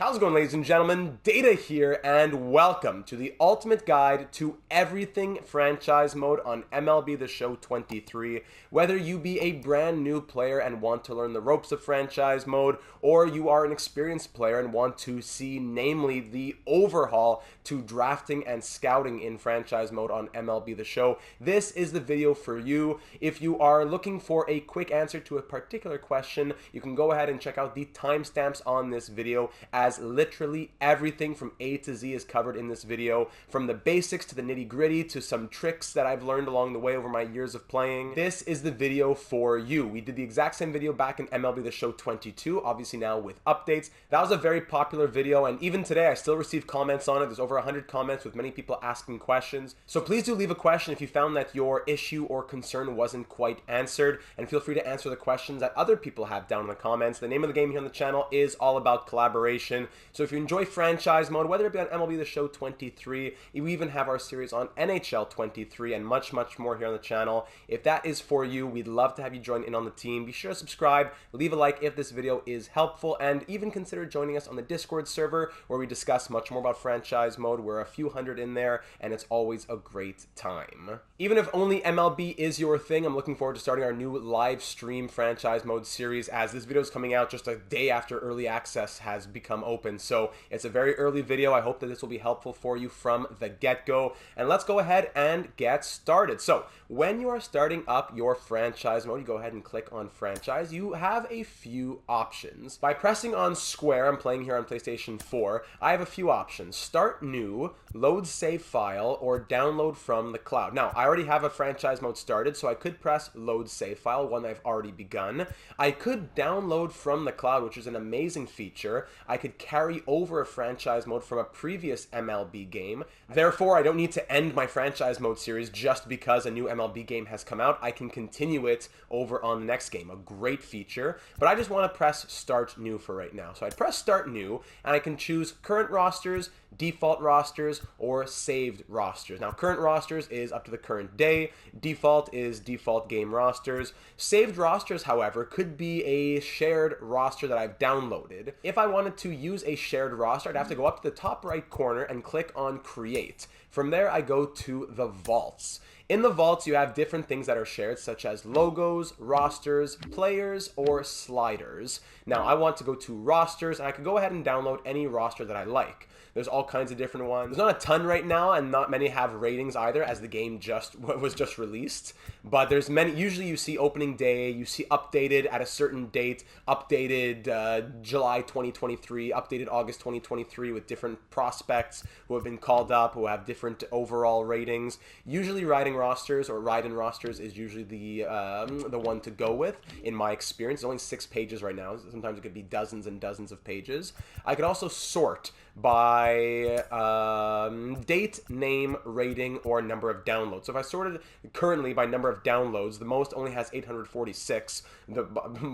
How's it going, ladies and gentlemen? Data here, and welcome to the ultimate guide to everything franchise mode on MLB The Show 23. Whether you be a brand new player and want to learn the ropes of franchise mode, or you are an experienced player and want to see, namely, the overhaul to drafting and scouting in franchise mode on MLB The Show, this is the video for you. If you are looking for a quick answer to a particular question, you can go ahead and check out the timestamps on this video, as literally everything from A to Z is covered in this video, from the basics to the nitty-gritty to some tricks that I've learned along the way over my years of playing. This is the video for you. We did the exact same video back in MLB The Show 22, obviously now with updates. That was a very popular video, and even today I still receive comments on it. There's over 100 comments with many people asking questions. So please do leave a question if you found that your issue or concern wasn't quite answered, and feel free to answer the questions that other people have down in the comments. The name of the game here on the channel is all about collaboration. So if you enjoy franchise mode, whether it be on MLB The Show 23, we even have our series on NHL 23 and much more here on the channel. If that is for you, we'd love to have you join in on the team. Be sure to subscribe, leave a like if this video is helpful, and even consider joining us on the Discord server where we discuss much more about franchise mode. We're a few hundred in there, and it's always a great time. Even if only MLB is your thing, I'm looking forward to starting our new live stream franchise mode series, as this video is coming out just a day after early access has become open. So it's a very early video. I hope that this will be helpful for you from the get-go. And let's go ahead and get started. So when you are starting up your franchise mode, you go ahead and click on franchise. You have a few options. By pressing on square, I'm playing here on PlayStation 4, I have a few options: start new, load save file, or download from the cloud. Now, I already have a franchise mode started, so I could press load save file, one that I've already begun. I could download from the cloud, which is an amazing feature. I could carry over a franchise mode from a previous MLB game. Therefore, I don't need to end my franchise mode series just because a new MLB game has come out. I can continue it over on the next game. A great feature, but I just want to press start new for right now. So I press start new, and I can choose current rosters, default rosters, or saved rosters. Now, current rosters is up to the current day. Default is default game rosters. Saved rosters, however, could be a shared roster that I've downloaded. If I wanted to use a shared roster, I'd have to go up to the top right corner and click on create. From there, I go to the vaults. In the vaults, you have different things that are shared, such as logos, rosters, players, or sliders. Now, I want to go to rosters, and I can go ahead and download any roster that I like. There's all kinds of different ones. There's not a ton right now, and not many have ratings either, as the game was just released. But there's many. Usually you see opening day, you see updated at a certain date, updated July 2023, updated August 2023, with different prospects who have been called up, who have different overall ratings. Usually riding rosters or ride-in rosters is usually the one to go with, in my experience. It's only 6 pages right now. Sometimes it could be dozens and dozens of pages. I could also sort by date, name, rating, or number of downloads. So if I sorted currently by number of downloads, the most only has 846.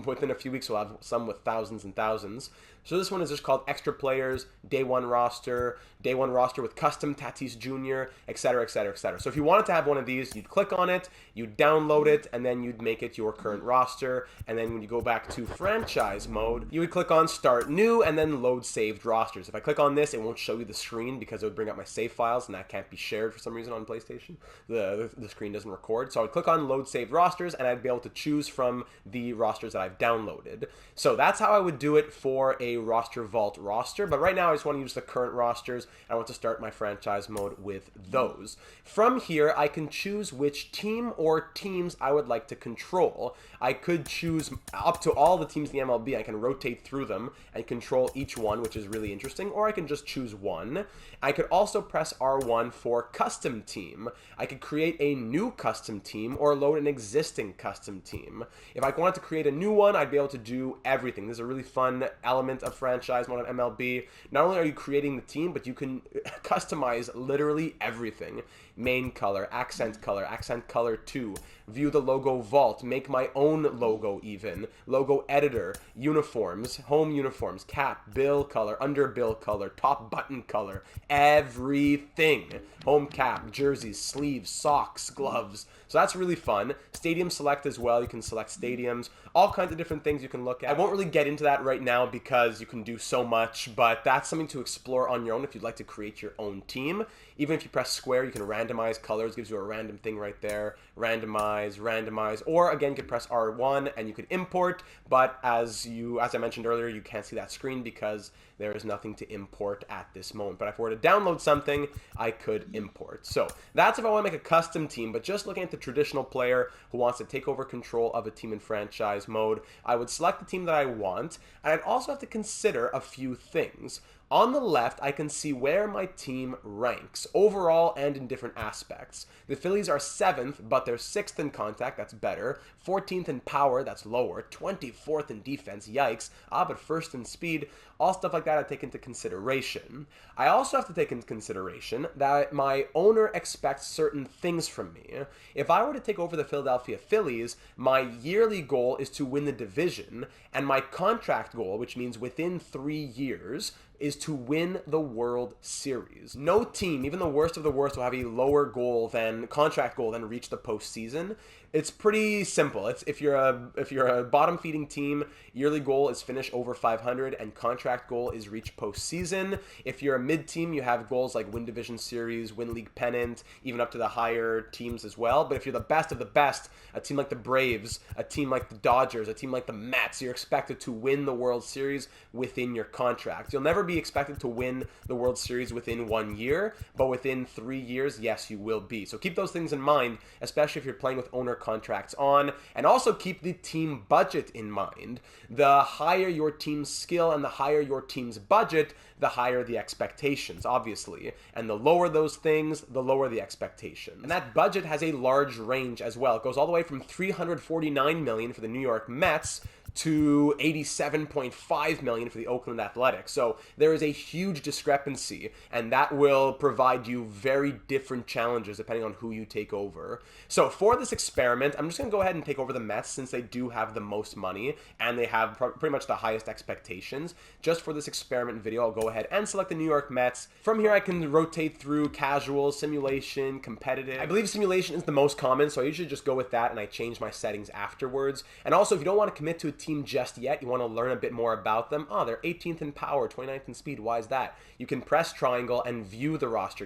Within a few weeks, we'll have some with thousands and thousands. So this one is just called Extra Players, Day 1 Roster with Custom Tatis Jr., etc., etc., etc. So if you wanted to have one of these, you'd click on it, you'd download it, and then you'd make it your current roster. And then when you go back to franchise mode, you would click on Start New, and then Load Saved Rosters. If I click on this, it won't show you the screen because it would bring up my save files, and that can't be shared for some reason on PlayStation. The screen doesn't record. So I'd click on Load Saved Rosters, and I'd be able to choose from the rosters that I've downloaded. So that's how I would do it for a roster vault roster, but right now I just want to use the current rosters. I want to start my franchise mode with those. From here, I can choose which team or teams I would like to control. I could choose up to all the teams in the MLB. I can rotate through them and control each one, which is really interesting, or I can just choose one. I could also press R1 for custom team. I could create a new custom team or load an existing custom team. If I wanted to create a new one, I'd be able to do everything. This is a really fun element of franchise mode on MLB. Not only are you creating the team, but you can customize literally everything. Main color, accent color 2, view the logo vault, make my own logo even, logo editor, uniforms, home uniforms, cap, bill color, under bill color, top button color, everything. Home cap, jerseys, sleeves, socks, gloves. So that's really fun. Stadium select as well. You can select stadiums, all kinds of different things you can look at. I won't really get into that right now because you can do so much, but that's something to explore on your own if you'd like to create your own team. Even if you press square, you can randomize colors, gives you a random thing right there. Randomize, or again, you could press R1 and you could import, but as I mentioned earlier, you can't see that screen because there is nothing to import at this moment. But if I were to download something, I could import. So that's if I want to make a custom team, but just looking at the traditional player who wants to take over control of a team in franchise mode, I would select the team that I want, and I'd also have to consider a few things. On the left, I can see where my team ranks, overall and in different aspects. The Phillies are 7th, but they're 6th in contact, that's better. 14th in power, that's lower. 24th in defense, yikes. But 1st in speed. All stuff like that I take into consideration. I also have to take into consideration that my owner expects certain things from me. If I were to take over the Philadelphia Phillies, my yearly goal is to win the division, and my contract goal, which means within 3 years, is to win the World Series. No team, even the worst of the worst, will have a lower contract goal than reach the postseason. It's pretty simple. It's if you're a bottom feeding team, yearly goal is finish over 500 and contract goal is reach postseason. If you're a mid team, you have goals like win division series, win league pennant, even up to the higher teams as well. But if you're the best of the best, a team like the Braves, a team like the Dodgers, a team like the Mets, you're expected to win the World Series within your contract. You'll never be expected to win the World Series within 1 year, but within 3 years, yes, you will be. So keep those things in mind, especially if you're playing with owner contracts on, and also keep the team budget in mind. The higher your team's skill and the higher your team's budget, the higher the expectations, obviously. And the lower those things, the lower the expectations. And that budget has a large range as well. It goes all the way from $349 million for the New York Mets to $87.5 million for the Oakland Athletics. So there is a huge discrepancy, and that will provide you very different challenges depending on who you take over. So for this experiment, I'm just going to go ahead and take over the Mets since they do have the most money and they have pretty much the highest expectations. Just for this experiment video, I'll go ahead and select the New York Mets. From here, I can rotate through casual, simulation, competitive. I believe simulation is the most common, so I usually just go with that and I change my settings afterwards. And also, if you don't want to commit to a team just yet, you want to learn a bit more about them. They're 18th in power, 29th in speed. Why is that? You can press triangle and view the roster.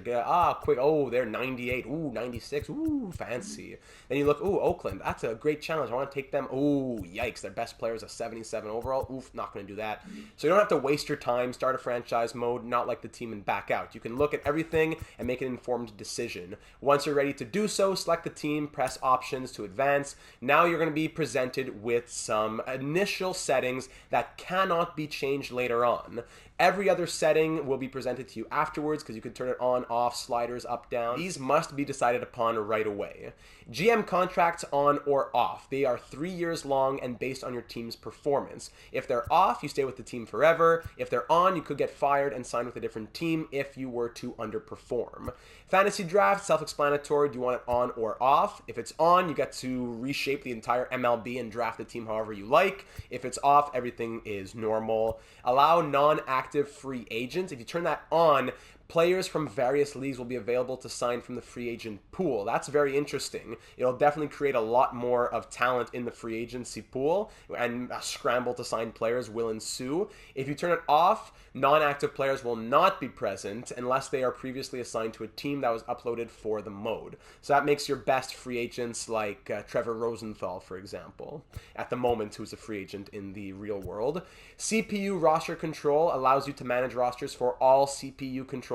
Quick. They're 98. 96. Fancy. Then you look, Oakland. That's a great challenge. I want to take them. Yikes. Their best player is a 77 overall. Not going to do that. So you don't have to waste your time, start a franchise mode, not like the team and back out. You can look at everything and make an informed decision. Once you're ready to do so, select the team, press options to advance. Now you're going to be presented with some initial settings that cannot be changed later on. Every other setting will be presented to you afterwards because you can turn it on, off, sliders, up, down. These must be decided upon right away. GM contracts on or off. They are 3 years long and based on your team's performance. If they're off, you stay with the team forever. If they're on, you could get fired and sign with a different team if you were to underperform. Fantasy draft, self-explanatory. Do you want it on or off? If it's on, you get to reshape the entire MLB and draft the team however you like. If it's off, everything is normal. Allow non-active free agents. If you turn that on, players from various leagues will be available to sign from the free agent pool. That's very interesting. It'll definitely create a lot more of talent in the free agency pool, and a scramble to sign players will ensue. If you turn it off, non-active players will not be present unless they are previously assigned to a team that was uploaded for the mode. So that makes your best free agents like Trevor Rosenthal, for example, at the moment, who's a free agent in the real world. CPU roster control allows you to manage rosters for all CPU controlled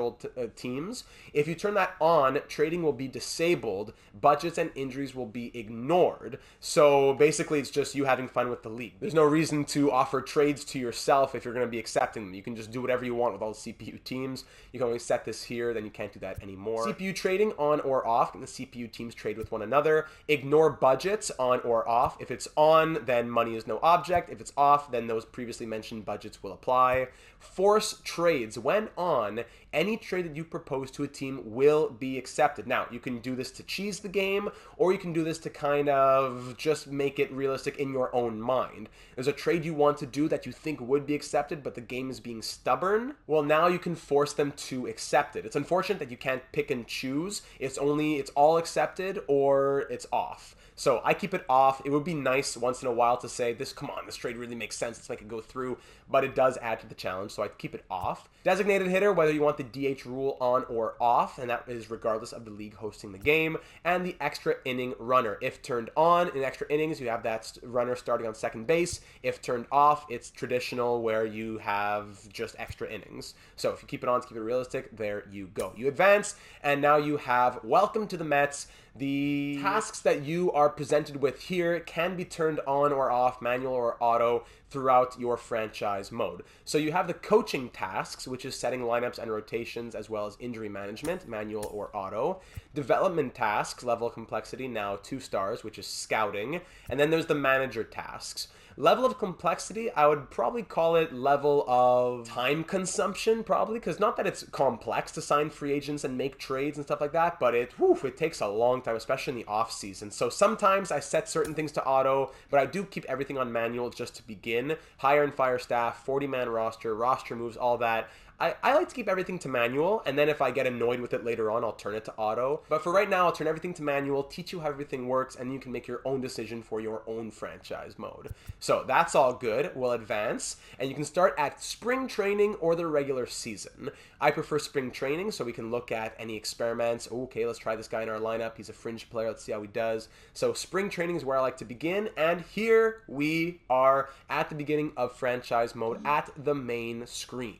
teams. If you turn that on, trading will be disabled, budgets and injuries will be ignored. So basically it's just you having fun with the league. There's no reason to offer trades to yourself if you're going to be accepting them. You can just do whatever you want with all the CPU teams. You can only set this here, then you can't do that anymore. CPU trading on or off, and the CPU teams trade with one another. Ignore budgets on or off. If it's on, then money is no object. If it's off, then those previously mentioned budgets will apply. Force trades. When on, any trade that you propose to a team will be accepted. Now, you can do this to cheese the game, or you can do this to kind of just make it realistic in your own mind. There's a trade you want to do that you think would be accepted, but the game is being stubborn. Well, now you can force them to accept it. It's unfortunate that you can't pick and choose. It's all accepted or it's off. So I keep it off. It would be nice once in a while to say, come on, this trade really makes sense. Let's make it go through. But it does add to the challenge, so I keep it off. Designated hitter, whether you want the DH rule on or off, and that is regardless of the league hosting the game. And the extra inning runner. If turned on in extra innings, you have that runner starting on second base. If turned off, it's traditional where you have just extra innings. So if you keep it on to keep it realistic, there you go. You advance, and now you have welcome to the Mets. The tasks that you are presented with here can be turned on or off, manual or auto, throughout your franchise mode. So you have the coaching tasks, which is setting lineups and rotations, as well as injury management, manual or auto. Development tasks, level of complexity, now 2 stars, which is scouting. And then there's the manager tasks. Level of complexity, I would probably call it level of time consumption, probably, because not that it's complex to sign free agents and make trades and stuff like that, but it takes a long time, especially in the off-season. So sometimes I set certain things to auto, but I do keep everything on manual just to begin. Hire and fire staff, 40-man roster moves, all that. I like to keep everything to manual, and then if I get annoyed with it later on, I'll turn it to auto. But for right now, I'll turn everything to manual, teach you how everything works, and you can make your own decision for your own franchise mode. So that's all good. We'll advance, and you can start at spring training or the regular season. I prefer spring training, so we can look at any experiments. Okay, let's try this guy in our lineup. He's a fringe player. Let's see how he does. So spring training is where I like to begin, and here we are at the beginning of franchise mode at the main screen.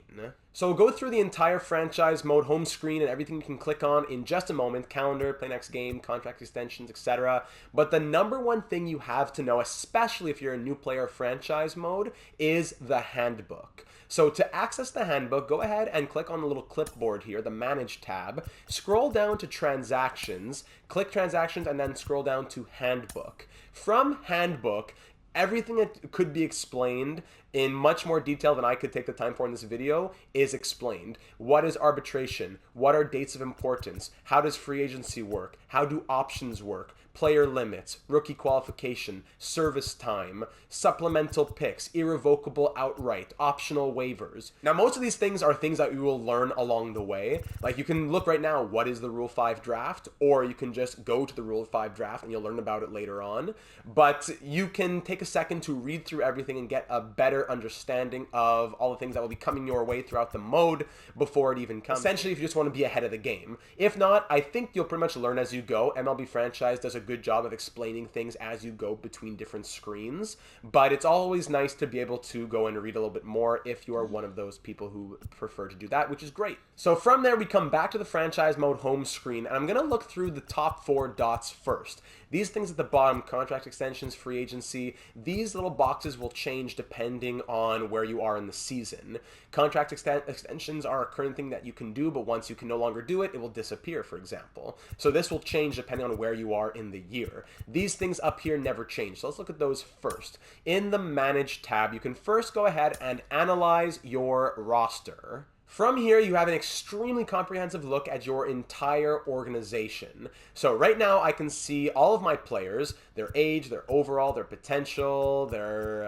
So we'll go through the entire franchise mode home screen and everything you can click on in just a moment. Calendar, play next game, contract extensions, etc. But the number one thing you have to know, especially if you're a new player of franchise mode, is the handbook. So to access the handbook, go ahead and click on the little clipboard here, the Manage tab. Scroll down to Transactions, click Transactions, and then scroll down to Handbook. From Handbook, everything that could be explained in much more detail than I could take the time for in this video is explained. What is arbitration? What are dates of importance? How does free agency work? How do options work? Player limits, rookie qualification, service time, supplemental picks, irrevocable outright, optional waivers. Now, most of these things are things that you will learn along the way. Like, you can look right now, what is the Rule 5 draft? Or you can just go to the Rule 5 draft and you'll learn about it later on. But you can take a second to read through everything and get a better understanding of all the things that will be coming your way throughout the mode before it even comes. Essentially, if you just want to be ahead of the game. If not, I think you'll pretty much learn as you go. MLB Franchise does a good job of explaining things as you go between different screens, but it's always nice to be able to go and read a little bit more if you are one of those people who prefer to do that, which is great. So from there, we come back to the franchise mode home screen, and I'm going to look through the top 4 dots first. These things at the bottom, contract extensions, free agency, these little boxes will change depending on where you are in the season. Contract extensions are a current thing that you can do, but once you can no longer do it, it will disappear, for example. So this will change depending on where you are in the year. These things up here never change, so let's look at those first. In the Manage tab, you can first go ahead and analyze your roster. From here, you have an extremely comprehensive look at your entire organization. So right now, I can see all of my players, their age, their overall, their potential, their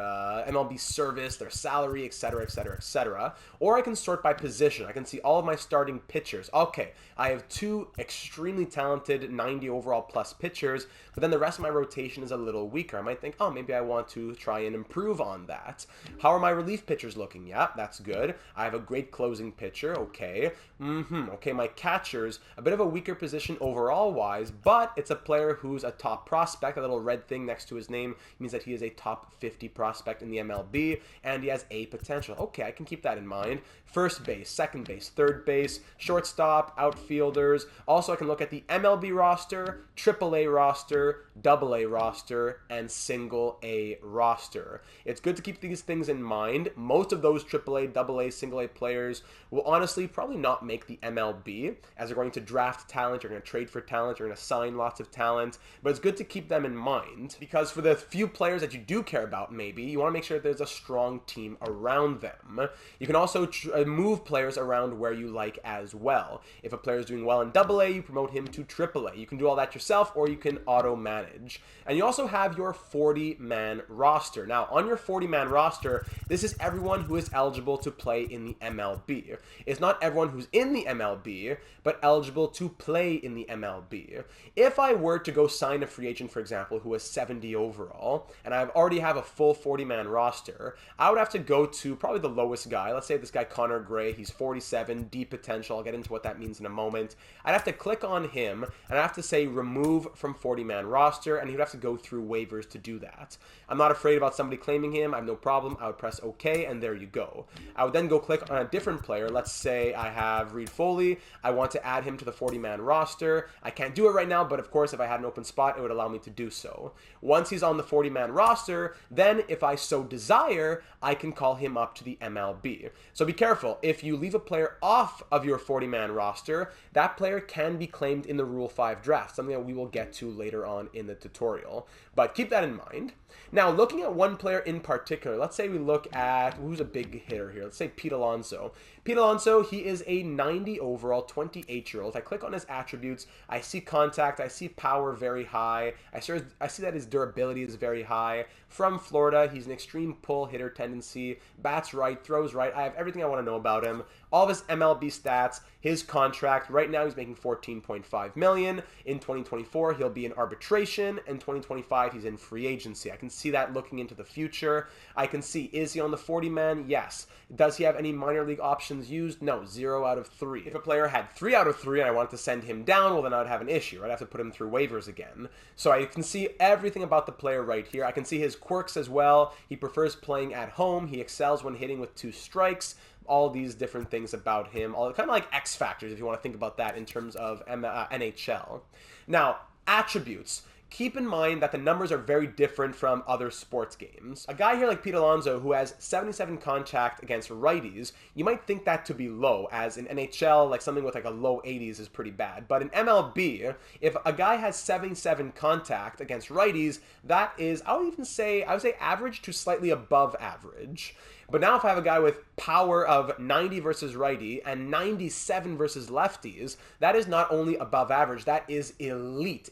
MLB service, their salary, etc., etc., etc. Or I can sort by position. I can see all of my starting pitchers. Okay, I have 2 extremely talented 90 overall plus pitchers, but then the rest of my rotation is a little weaker. I might think, oh, maybe I want to try and improve on that. How are my relief pitchers looking? Yeah, that's good. I have a great closing pitcher. Okay. Okay, my catcher's a bit of a weaker position overall wise, but it's a player who's a top prospect. A little red thing next to his name means that he is a top 50 prospect in the MLB, and he has a potential. Okay, I can keep that in mind. First base, second base, third base, shortstop, outfielders. Also, I can look at the MLB roster, AAA roster, AA roster, and single A roster. It's good to keep these things in mind. Most of those AAA, AA, single A players will honestly probably not make the MLB, as they're going to draft talent, you're going to trade for talent, you're going to sign lots of talent, but it's good to keep them in mind, because for the few players that you do care about, maybe, you want to make sure sure there's a strong team around them. You can also move players around where you like as well. If a player is doing well in AA, you promote him to AAA. You can do all that yourself, or you can auto-manage. And you also have your 40-man roster. Now, on your 40-man roster, this is everyone who is eligible to play in the MLB. It's not everyone who's in the MLB, but eligible to play in the MLB. If I were to go sign a free agent, for example, who was 70 overall, and I already have a full 40-man roster, I would have to go to probably the lowest guy. Let's say this guy Connor Gray, he's 47, deep potential. I'll get into what that means in a moment. I'd have to click on him, and I'd have to say remove from 40-man roster, and he'd have to go through waivers to do that. I'm not afraid about somebody claiming him. I have no problem. I would press OK, and there you go. I would then go click on a different player. Let's say I have Reed Foley. I want to add him to the 40-man roster. I can't do it right now, but of course, if I had an open spot, it would allow me to do so. Once he's on the 40-man roster, then if I so desire, I can call him up to the MLB. So be careful. If you leave a player off of your 40-man roster, that player can be claimed in the Rule 5 draft, something that we will get to later on in the tutorial. But keep that in mind. Now, looking at one player in particular, let's say we look at, who's a big hitter here? Let's say Pete Alonso. Pete Alonso, he is a 90 overall, 28-year-old. If I click on his attributes, I see contact, I see power very high. I see that his durability is very high. From Florida, he's an extreme pull hitter tendency, bats right, throws right. I have everything I want to know about him. All of his MLB stats, his contract. Right now, he's making $14.5 million. In 2024, he'll be in arbitration. In 2025, he's in free agency. I can see that looking into the future. I can see, is he on the 40-man? Yes. Does he have any minor league options used? No, 0 out of 3. If a player had 3 out of 3 and I wanted to send him down, well, then I would have an issue. I'd have to put him through waivers again. So I can see everything about the player right here. I can see his quirks as well. He prefers playing at home. He excels when hitting with 2 strikes. All these different things about him, all kind of like X factors if you want to think about that in terms of NHL. Now, attributes. Keep in mind that the numbers are very different from other sports games. A guy here like Pete Alonso who has 77 contact against righties, you might think that to be low, as in NHL, like something with like a low 80s is pretty bad. But in MLB, if a guy has 77 contact against righties, that is, I would say average to slightly above average. But now if I have a guy with power of 90 versus righty and 97 versus lefties, that is not only above average, that is elite,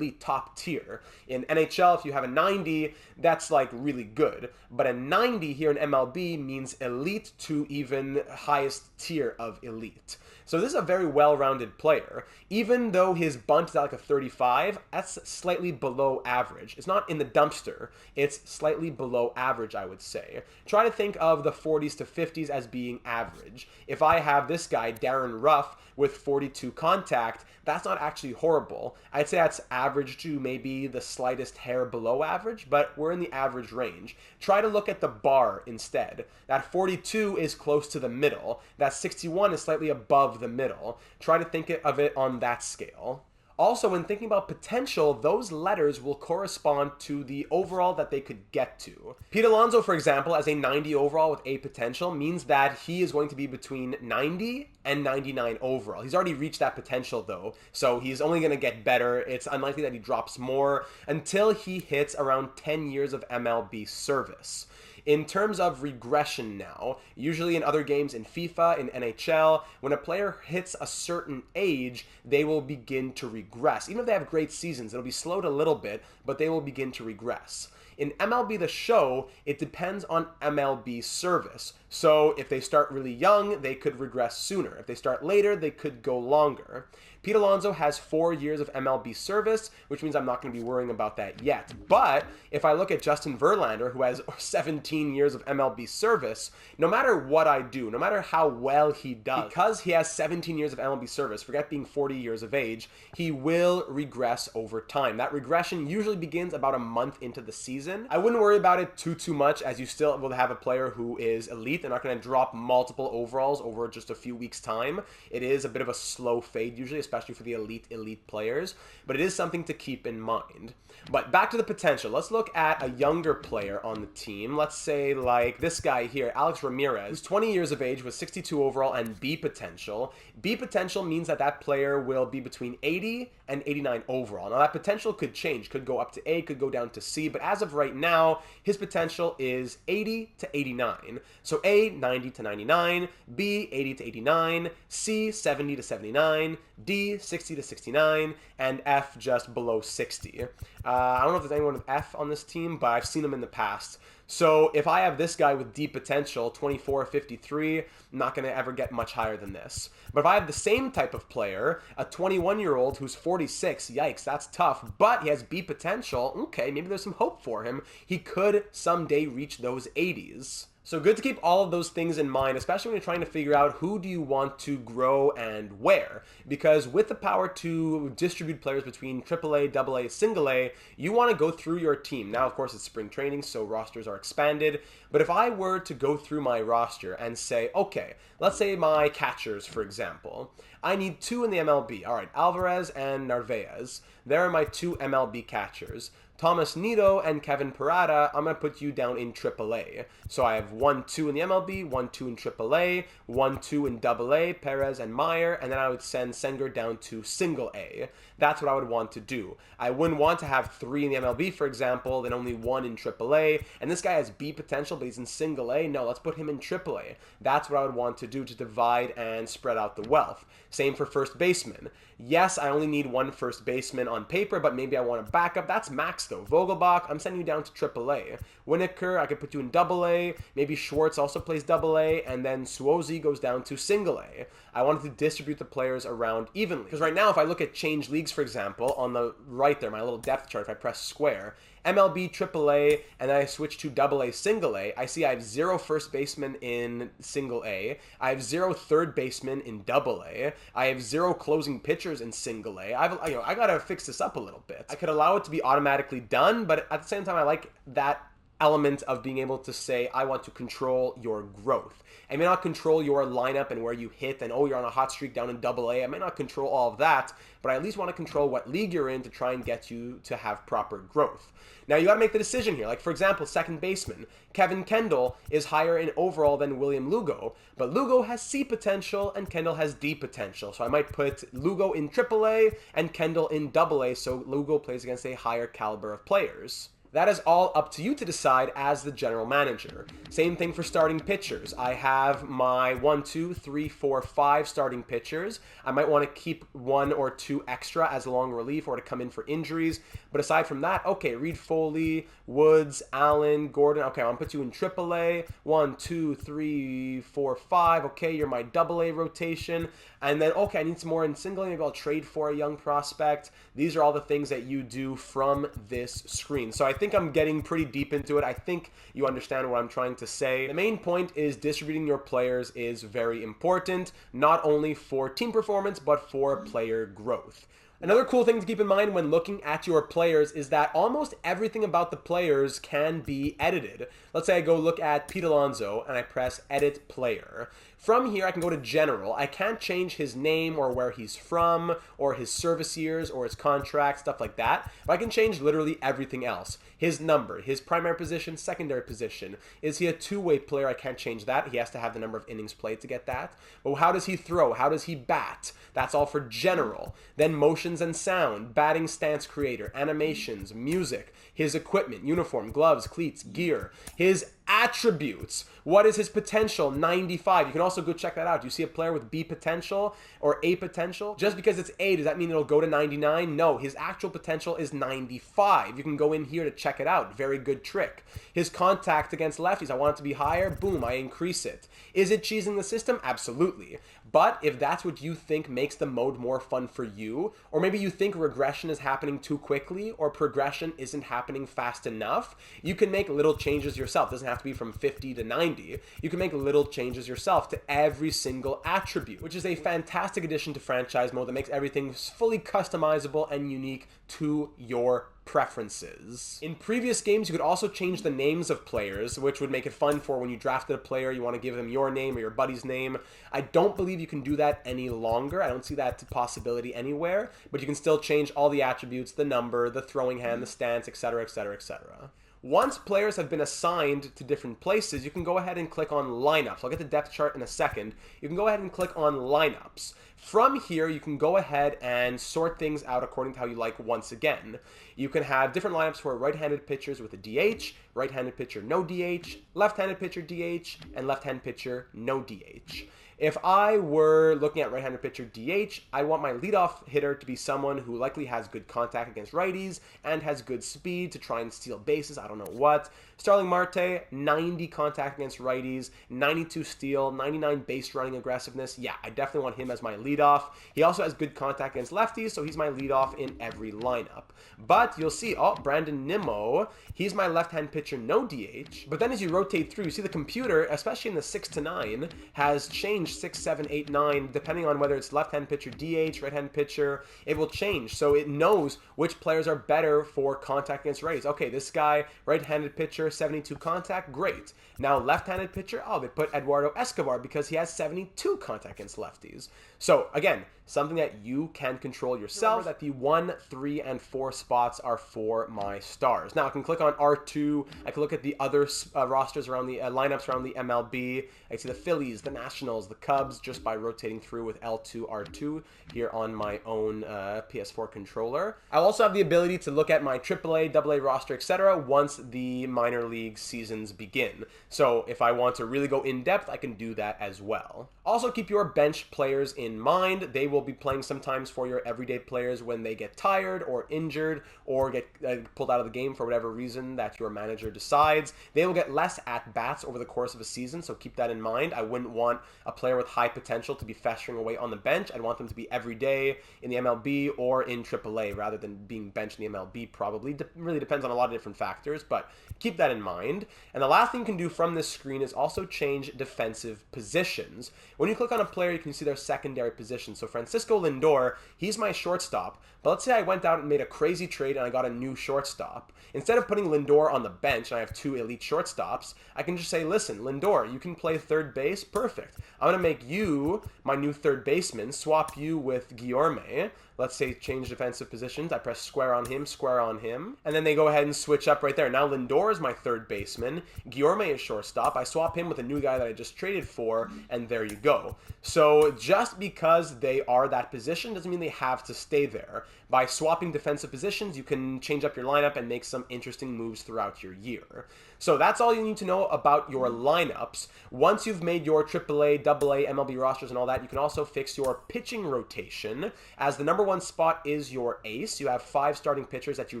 top tier. In NHL, if you have a 90, that's like really good. But a 90 here in MLB means elite to even highest tier of elite. So this is a very well-rounded player. Even though his bunt is at like a 35, that's slightly below average. It's not in the dumpster. It's slightly below average, I would say. Try to think of the 40s to 50s as being average. If I have this guy, Darren Ruff, with 42 contact, that's not actually horrible. I'd say that's average to maybe the slightest hair below average, but we're in the average range. Try to look at the bar instead. That 42 is close to the middle. That 61 is slightly above the middle. Try to think of it on that scale. Also, when thinking about potential, those letters will correspond to the overall that they could get to. Pete Alonso, for example, as a 90 overall with A potential, means that he is going to be between 90 and 99 overall. He's already reached that potential, though, so he's only going to get better. It's unlikely that he drops more until he hits around 10 years of MLB service. In terms of regression now, usually in other games in FIFA, in NHL, when a player hits a certain age, they will begin to regress. Even if they have great seasons, it'll be slowed a little bit, but they will begin to regress. In MLB The Show, it depends on MLB service. So if they start really young, they could regress sooner. If they start later, they could go longer. Pete Alonso has 4 years of MLB service, which means I'm not going to be worrying about that yet. But if I look at Justin Verlander, who has 17 years of MLB service, no matter what I do, no matter how well he does, because he has 17 years of MLB service, forget being 40 years of age, he will regress over time. That regression usually begins about a month into the season. I wouldn't worry about it too much, as you still will have a player who is elite. They're not going to drop multiple overalls over just a few weeks' time. It is a bit of a slow fade usually, especially for the elite players, but it is something to keep in mind. But back to the potential. Let's look at a younger player on the team. Let's say like this guy here, Alex Ramirez, who's 20 years of age with 62 overall and B potential. B potential means that that player will be between 80 and 89 overall. Now that potential could change, could go up to A, could go down to C, but as of right now, his potential is 80 to 89. So A, 90 to 99, B, 80 to 89, C, 70 to 79, D, 60 to 69, and F just below 60. I don't know if there's anyone with F on this team, but I've seen them in the past. So if I have this guy with D potential, 24, 53, I'm not going to ever get much higher than this. But if I have the same type of player, a 21-year-old who's 46, yikes, that's tough, but he has B potential, okay, maybe there's some hope for him. He could someday reach those 80s. So good to keep all of those things in mind, especially when you're trying to figure out who do you want to grow and where. Because with the power to distribute players between AAA, AA, single A, you want to go through your team. Now, of course, it's spring training, so rosters are expanded. But if I were to go through my roster and say, okay, let's say my catchers, for example, I need 2 in the MLB. All right, Alvarez and Narvaez. There are my 2 MLB catchers. Thomas Nido and Kevin Parada, I'm going to put you down in AAA. So I have 1-2 in the MLB, 1-2 in AAA, 1-2 in AA, Perez and Meyer, and then I would send Senger down to single A. That's what I would want to do. I wouldn't want to have 3 in the MLB, for example, then only 1 in AAA, and this guy has B potential, but he's in single A. No, let's put him in AAA. That's what I would want to do to divide and spread out the wealth. Same for first baseman. Yes, I only need 1 first baseman on paper, but maybe I want a backup. That's max, though. Vogelbach, I'm sending you down to AAA. Winokur, I could put you in AA. Maybe Schwartz also plays AA, and then Suozzi goes down to single A. I wanted to distribute the players around evenly. Because right now, if I look at change leagues, for example, on the right there, my little depth chart, if I press square, MLB, AAA, and then I switch to AA, single A, I see I have 0 first baseman in single A. I have 0 third baseman in AA. I have 0 closing pitchers in single A. I gotta fix this up a little bit. I could allow it to be automatically done, but at the same time, I like that element of being able to say, I want to control your growth. I may not control your lineup and where you hit and, oh, you're on a hot streak down in AA. I may not control all of that, but I at least want to control what league you're in to try and get you to have proper growth. Now, you got to make the decision here. Like, for example, second baseman. Kevin Kendall is higher in overall than William Lugo, but Lugo has C potential and Kendall has D potential. So I might put Lugo in AAA and Kendall in AA, so Lugo plays against a higher caliber of players. That is all up to you to decide as the general manager. Same thing for starting pitchers. I have my 1, 2, 3, 4, 5 starting pitchers. I might want to keep 1 or 2 extra as a long relief or to come in for injuries. But aside from that, okay, Reed Foley, Woods, Allen, Gordon. Okay, I'm going to put you in AAA. 1, 2, 3, 4, 5. Okay, you're my AA rotation. And then, okay, I need some more in single. Maybe I'll trade for a young prospect. These are all the things that you do from this screen. So I think I'm getting pretty deep into it. I think you understand what I'm trying to say. The main point is distributing your players is very important, not only for team performance, but for player growth. Another cool thing to keep in mind when looking at your players is that almost everything about the players can be edited. Let's say I go look at Pete Alonso and I press Edit Player. From here, I can go to General. I can't change his name or where he's from or his service years or his contract, stuff like that. But I can change literally everything else. His number, his primary position, secondary position. Is he a two-way player? I can't change that. He has to have the number of innings played to get that. But how does he throw? How does he bat? That's all for General. Then motions and sound, batting stance creator, animations, music, his equipment, uniform, gloves, cleats, gear, his attributes. What is his potential? 95. You can also go check that out. Do you see a player with B potential or A potential? Just because it's A, does that mean it'll go to 99? No, his actual potential is 95. You can go in here to check it out. Very good trick. His contact against lefties, I want it to be higher. Boom, I increase it. Is it cheesing the system? Absolutely. But if that's what you think makes the mode more fun for you, or maybe you think regression is happening too quickly or progression isn't happening fast enough, you can make little changes yourself. It doesn't have to be from 50 to 90. You can make little changes yourself to every single attribute, which is a fantastic addition to franchise mode that makes everything fully customizable and unique to your preferences. In previous games, you could also change the names of players, which would make it fun for when you drafted a player, you want to give them your name or your buddy's name. I don't believe you can do that any longer. I don't see that possibility anywhere, but you can still change all the attributes, the number, the throwing hand, the stance, etc., etc., etc. Once players have been assigned to different places, you can go ahead and click on lineups. I'll get the depth chart in a second. You can go ahead and click on lineups. From here, you can go ahead and sort things out according to how you like once again. You can have different lineups for right-handed pitchers with a DH, right-handed pitcher no DH, left-handed pitcher DH, and left-handed pitcher no DH. If I were looking at right-handed pitcher DH, I want my leadoff hitter to be someone who likely has good contact against righties and has good speed to try and steal bases, I don't know what. Starling Marte, 90 contact against righties, 92 steal, 99 base running aggressiveness. Yeah, I definitely want him as my leadoff. He also has good contact against lefties, so he's my leadoff in every lineup. But you'll see, oh, Brandon Nimmo, he's my left-hand pitcher, no DH. But then as you rotate through, you see the computer, especially in the 6 to 9, has changed 6, 7, 8, 9, depending on whether it's left-hand pitcher DH, right-hand pitcher, it will change. So it knows which players are better for contact against righties. Okay, this guy, right-handed pitcher, 72 contact, great. Now left-handed pitcher, oh, they put Eduardo Escobar because he has 72 contact against lefties. So again, something that you can control yourself. Remember that the 1, 3, and 4 spots are for my stars. Now I can click on R2. I can look at the other rosters around the lineups around the MLB. I can see the Phillies, the Nationals, the Cubs just by rotating through with L2, R2 here on my own PS4 controller. I'll also have the ability to look at my AAA, AA roster, etc. once the minor league seasons begin. So if I want to really go in depth, I can do that as well. Also keep your bench players in mind. They will be playing sometimes for your everyday players when they get tired or injured or get pulled out of the game for whatever reason that your manager decides. They will get less at-bats over the course of a season, so keep that in mind. I wouldn't want a player with high potential to be festering away on the bench. I'd want them to be every day in the MLB or in AAA rather than being benched in the MLB probably. Really depends on a lot of different factors, but keep that in mind. And the last thing you can do from this screen is also change defensive positions. When you click on a player, you can see their secondary position. So Francisco Lindor, he's my shortstop. But let's say I went out and made a crazy trade and I got a new shortstop. Instead of putting Lindor on the bench and I have 2 elite shortstops, I can just say, listen, Lindor, you can play third base. Perfect. I'm going to make you my new third baseman, swap you with Guillorme. Let's say change defensive positions. I press square on him, and then they go ahead and switch up right there. Now Lindor is my third baseman. Guillorme is shortstop. I swap him with a new guy that I just traded for, and there you go. So just because they are that position doesn't mean they have to stay there. By swapping defensive positions, you can change up your lineup and make some interesting moves throughout your year. So that's all you need to know about your lineups. Once you've made your AAA, AA, MLB rosters and all that, you can also fix your pitching rotation. As the number 1 spot is your ace, you have 5 starting pitchers that you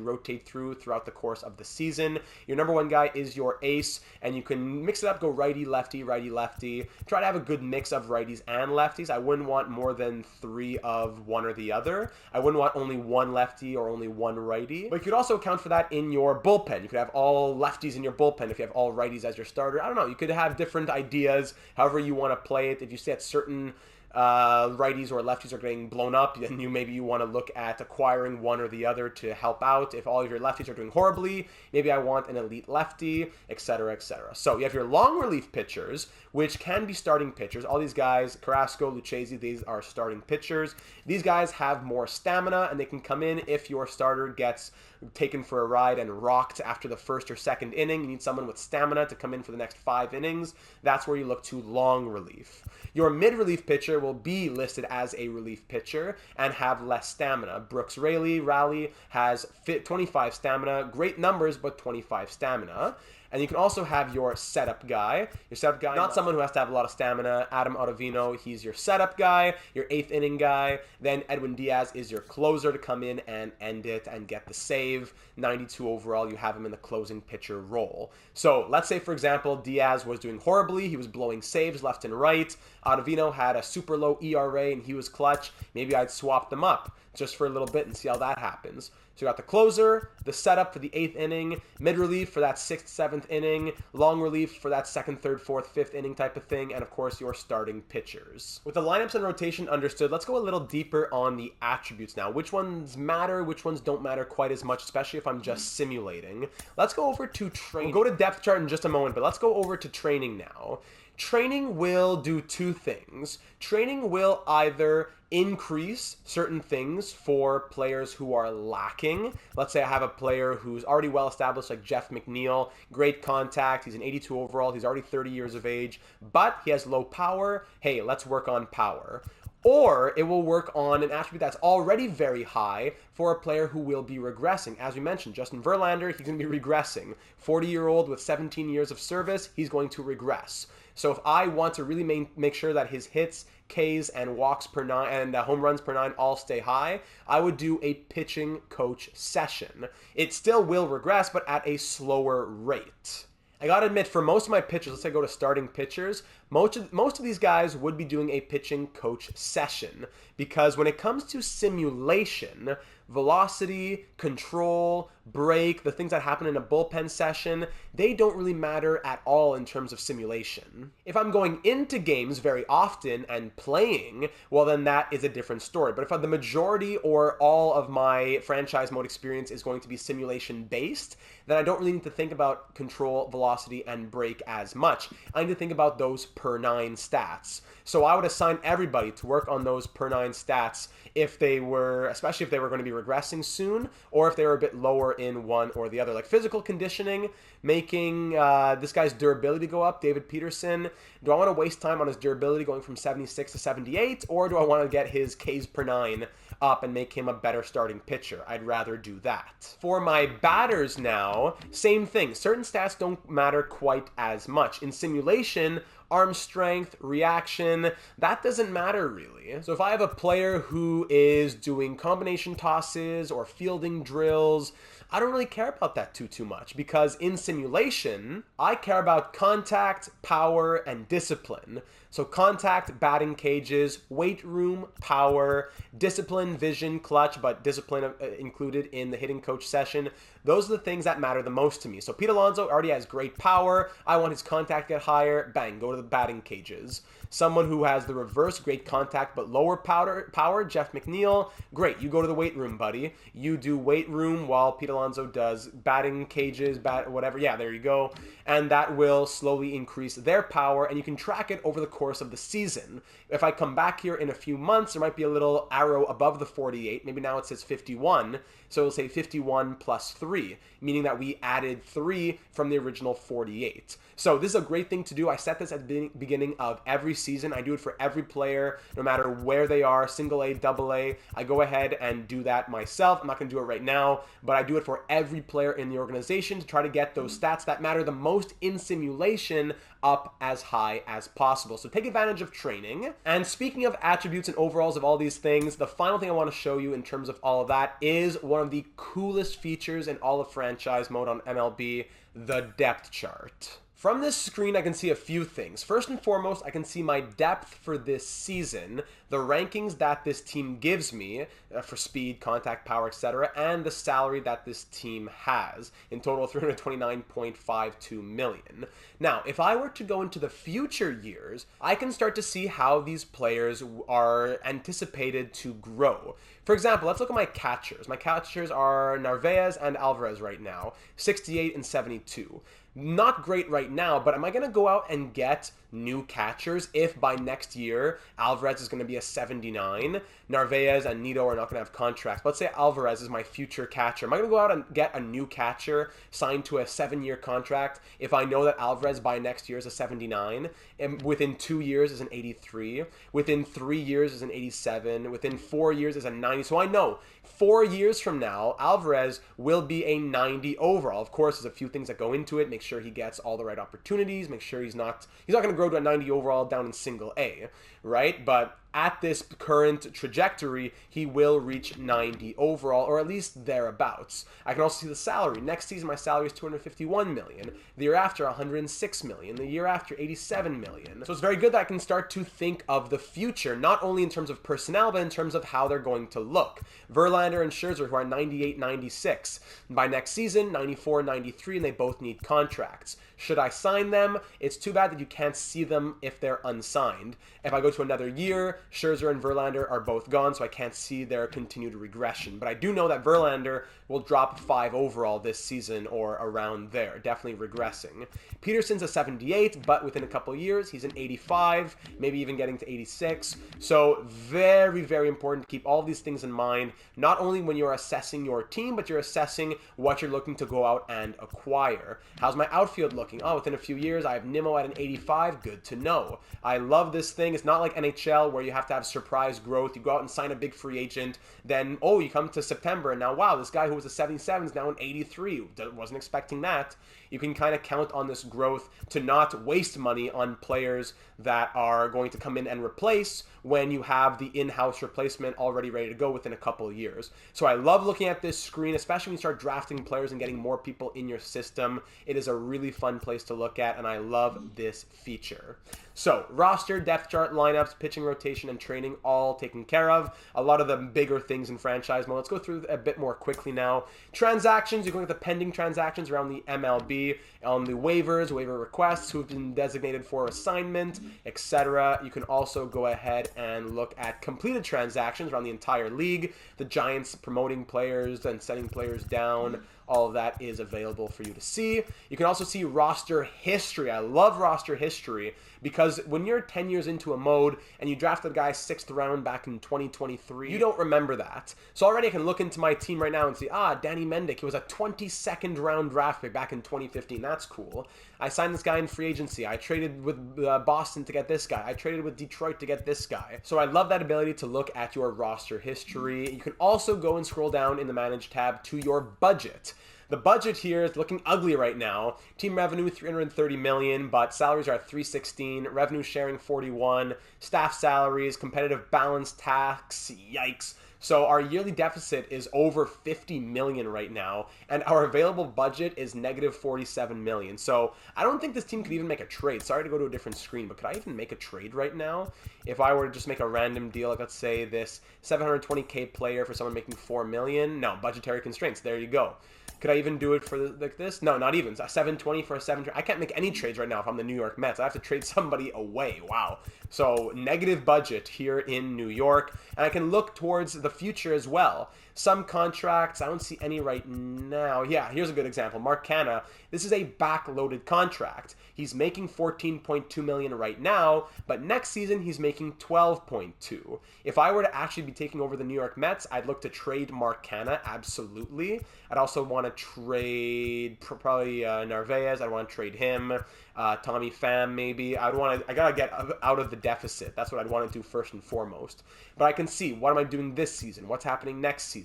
rotate throughout the course of the season. Your number 1 guy is your ace, and you can mix it up, go righty, lefty, righty, lefty. Try to have a good mix of righties and lefties. I wouldn't want more than 3 of one or the other. I wouldn't want only 1 lefty or only 1 righty. But you could also account for that in your bullpen. You could have all lefties in your bullpen if you have all righties as your starter. I don't know. You could have different ideas, however you want to play it. If you see that certain righties or lefties are getting blown up, then maybe you want to look at acquiring one or the other to help out. If all of your lefties are doing horribly, maybe I want an elite lefty, etc., etc. So you have your long relief pitchers, which can be starting pitchers. All these guys, Carrasco, Lucchesi, these are starting pitchers. These guys have more stamina, and they can come in if your starter gets taken for a ride and rocked after the first or second inning. You need someone with stamina to come in for the next 5 innings. That's where you look to long relief. Your mid-relief pitcher will be listed as a relief pitcher and have less stamina. Brooks Raley has 25 stamina, great numbers, but 25 stamina. And you can also have your setup guy. Your setup guy, not someone who has to have a lot of stamina. Adam Ottavino, he's your setup guy, your 8th inning guy. Then Edwin Diaz is your closer to come in and end it and get the save. 92 overall, you have him in the closing pitcher role. So let's say, for example, Diaz was doing horribly. He was blowing saves left and right. Ottavino had a super low ERA and he was clutch. Maybe I'd swap them up just for a little bit and see how that happens. So you got the closer, the setup for the 8th inning, mid-relief for that 6th, 7th inning, long relief for that 2nd, 3rd, 4th, 5th inning type of thing, and of course your starting pitchers. With the lineups and rotation understood, let's go a little deeper on the attributes now. Which ones matter, which ones don't matter quite as much, especially if I'm just simulating. Let's go over to training. We'll go to depth chart in just a moment, but let's go over to training now. Training will do two things. Training will either increase certain things for players who are lacking. Let's say I have a player who's already well established, like Jeff McNeil, great contact, he's an 82 overall, he's already 30 years of age, but he has low power. Hey, let's work on power. Or it will work on an attribute that's already very high for a player who will be regressing. As we mentioned, Justin Verlander, he's going to be regressing. 40-year-old with 17 years of service, he's going to regress. So if I want to really make sure that his hits, Ks, and walks per nine, and home runs per nine all stay high, I would do a pitching coach session. It still will regress, but at a slower rate. I gotta admit, for most of my pitchers, let's say I go to starting pitchers, most of these guys would be doing a pitching coach session, because when it comes to simulation, velocity, control, break, the things that happen in a bullpen session, they don't really matter at all in terms of simulation. If I'm going into games very often and playing, well then that is a different story. But if the majority or all of my franchise mode experience is going to be simulation based, then I don't really need to think about control, velocity, and break as much. I need to think about those per nine stats. So I would assign everybody to work on those per nine stats if they were, especially if they were going to be regressing soon, or if they were a bit lower in one or the other. Like physical conditioning, making this guy's durability go up, David Peterson. Do I want to waste time on his durability going from 76 to 78, or do I want to get his Ks per nine up and make him a better starting pitcher? I'd rather do that. For my batters now, same thing. Certain stats don't matter quite as much. In simulation, arm strength, reaction, that doesn't matter really. So if I have a player who is doing combination tosses or fielding drills, I don't really care about that too much, because in simulation, I care about contact, power, and discipline. So contact, batting cages, weight room, power, discipline, vision, clutch, but discipline included in the hitting coach session. Those are the things that matter the most to me. So Pete Alonso already has great power. I want his contact to get higher. Bang, go to the batting cages. Someone who has the reverse, great contact but lower power, Jeff McNeil, great. You go to the weight room, buddy. You do weight room while Pete Alonso does batting cages, whatever. Yeah, there you go. And that will slowly increase their power, and you can track it over the course of the season. If I come back here in a few months, there might be a little arrow above the 48. Maybe now it says 51. So it'll say 51 plus 3, meaning that we added 3 from the original 48. So this is a great thing to do. I set this at the beginning of every season. I do it for every player, no matter where they are, single A, double A. I go ahead and do that myself. I'm not going to do it right now, but I do it for every player in the organization to try to get those stats that matter the most in simulation up as high as possible. So take advantage of training. And speaking of attributes and overalls of all these things, the final thing I want to show you in terms of all of that is one of the coolest features in all of franchise mode on MLB, the depth chart. From this screen, I can see a few things. First and foremost, I can see my depth for this season, the rankings that this team gives me for speed, contact, power, etc., and the salary that this team has. In total, $329.52 million. Now, if I were to go into the future years, I can start to see how these players are anticipated to grow. For example, let's look at my catchers. My catchers are Narvaez and Alvarez right now, 68 and 72. Not great right now, but am I going to go out and get new catchers if by next year Alvarez is going to be a 79, Narvaez and Nido are not going to have contracts? Let's say Alvarez is my future catcher. Am I going to go out and get a new catcher signed to a 7-year contract if I know that Alvarez by next year is a 79, and within 2 years is an 83, within 3 years is an 87, within 4 years is a 90? So I know 4 years from now, Alvarez will be a 90 overall. Of course, there's a few things that go into it. Make sure he gets all the right opportunities. Make sure he's not going to grow to a 90 overall down in single A, right? But at this current trajectory, he will reach 90 overall, or at least thereabouts. I can also see the salary. Next season, my salary is $251 million. The year after, $106 million. The year after, $87 million. So it's very good that I can start to think of the future, not only in terms of personnel, but in terms of how they're going to look. Verlander and Scherzer, who are 98, 96. By next season, 94, 93, and they both need contracts. Should I sign them? It's too bad that you can't see them if they're unsigned. If I go to another year, Scherzer and Verlander are both gone, so I can't see their continued regression. But I do know that Verlander will drop 5 overall this season or around there, definitely regressing. Peterson's a 78, but within a couple years, he's an 85, maybe even getting to 86. So very, very important to keep all these things in mind, not only when you're assessing your team, but you're assessing what you're looking to go out and acquire. How's my outfield looking? Oh, within a few years, I have Nimmo at an 85. Good to know. I love this thing. It's not like NHL where you have to have surprise growth. You go out and sign a big free agent, then, oh, you come to September, and now, wow, this guy who was a 77 is now an 83. Wasn't expecting that. You can kind of count on this growth to not waste money on players that are going to come in and replace when you have the in-house replacement already ready to go within a couple of years. So I love looking at this screen, especially when you start drafting players and getting more people in your system. It is a really fun place to look at, and I love this feature. So roster, depth chart, lineups, pitching rotation, and training all taken care of. A lot of the bigger things in franchise mode. Let's go through a bit more quickly now. Transactions, you're going at the pending transactions around the MLB, on the waivers, waiver requests, who've been designated for assignment, etc. You can also go ahead and look at completed transactions around the entire league, the Giants promoting players and setting players down. All of that is available for you to see. You can also see roster history. I love roster history because when you're 10 years into a mode and you drafted a guy 6th round back in 2023, you don't remember that. So already I can look into my team right now and see, Danny Mendick, he was a 22nd round draft pick back in 2015. That's cool. I signed this guy in free agency. I traded with Boston to get this guy. I traded with Detroit to get this guy. So I love that ability to look at your roster history. You can also go and scroll down in the Manage tab to your budget. The budget here is looking ugly right now. Team revenue, $330 million, but salaries are at $316, revenue sharing $41, staff salaries, competitive balance tax, yikes. So our yearly deficit is over $50 million right now, and our available budget is negative $47 million. So I don't think this team could even make a trade. Sorry to go to a different screen, but could I even make a trade right now? If I were to just make a random deal, like let's say this 720K player for someone making $4 million, no, budgetary constraints, there you go. Could I even do it for like this? No, not even. A 720 for a 7. I can't make any trades right now if I'm the New York Mets. I have to trade somebody away. Wow. So negative budget here in New York. And I can look towards the future as well. Some contracts, I don't see any right now. Yeah, here's a good example. Mark Canha, this is a backloaded contract. He's making $14.2 million right now, but next season he's making $12.2. If I were to actually be taking over the New York Mets, I'd look to trade Mark Canha, absolutely. I'd also want to trade probably Narvaez. I'd want to trade him. Tommy Pham, maybe. I gotta get out of the deficit. That's what I'd want to do first and foremost. But I can see, what am I doing this season? What's happening next season?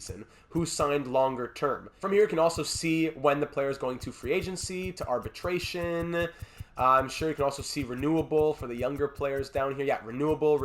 Who signed longer term? From here, you can also see when the player is going to free agency, to arbitration. I'm sure you can also see renewable for the younger players down here. Yeah, renewable,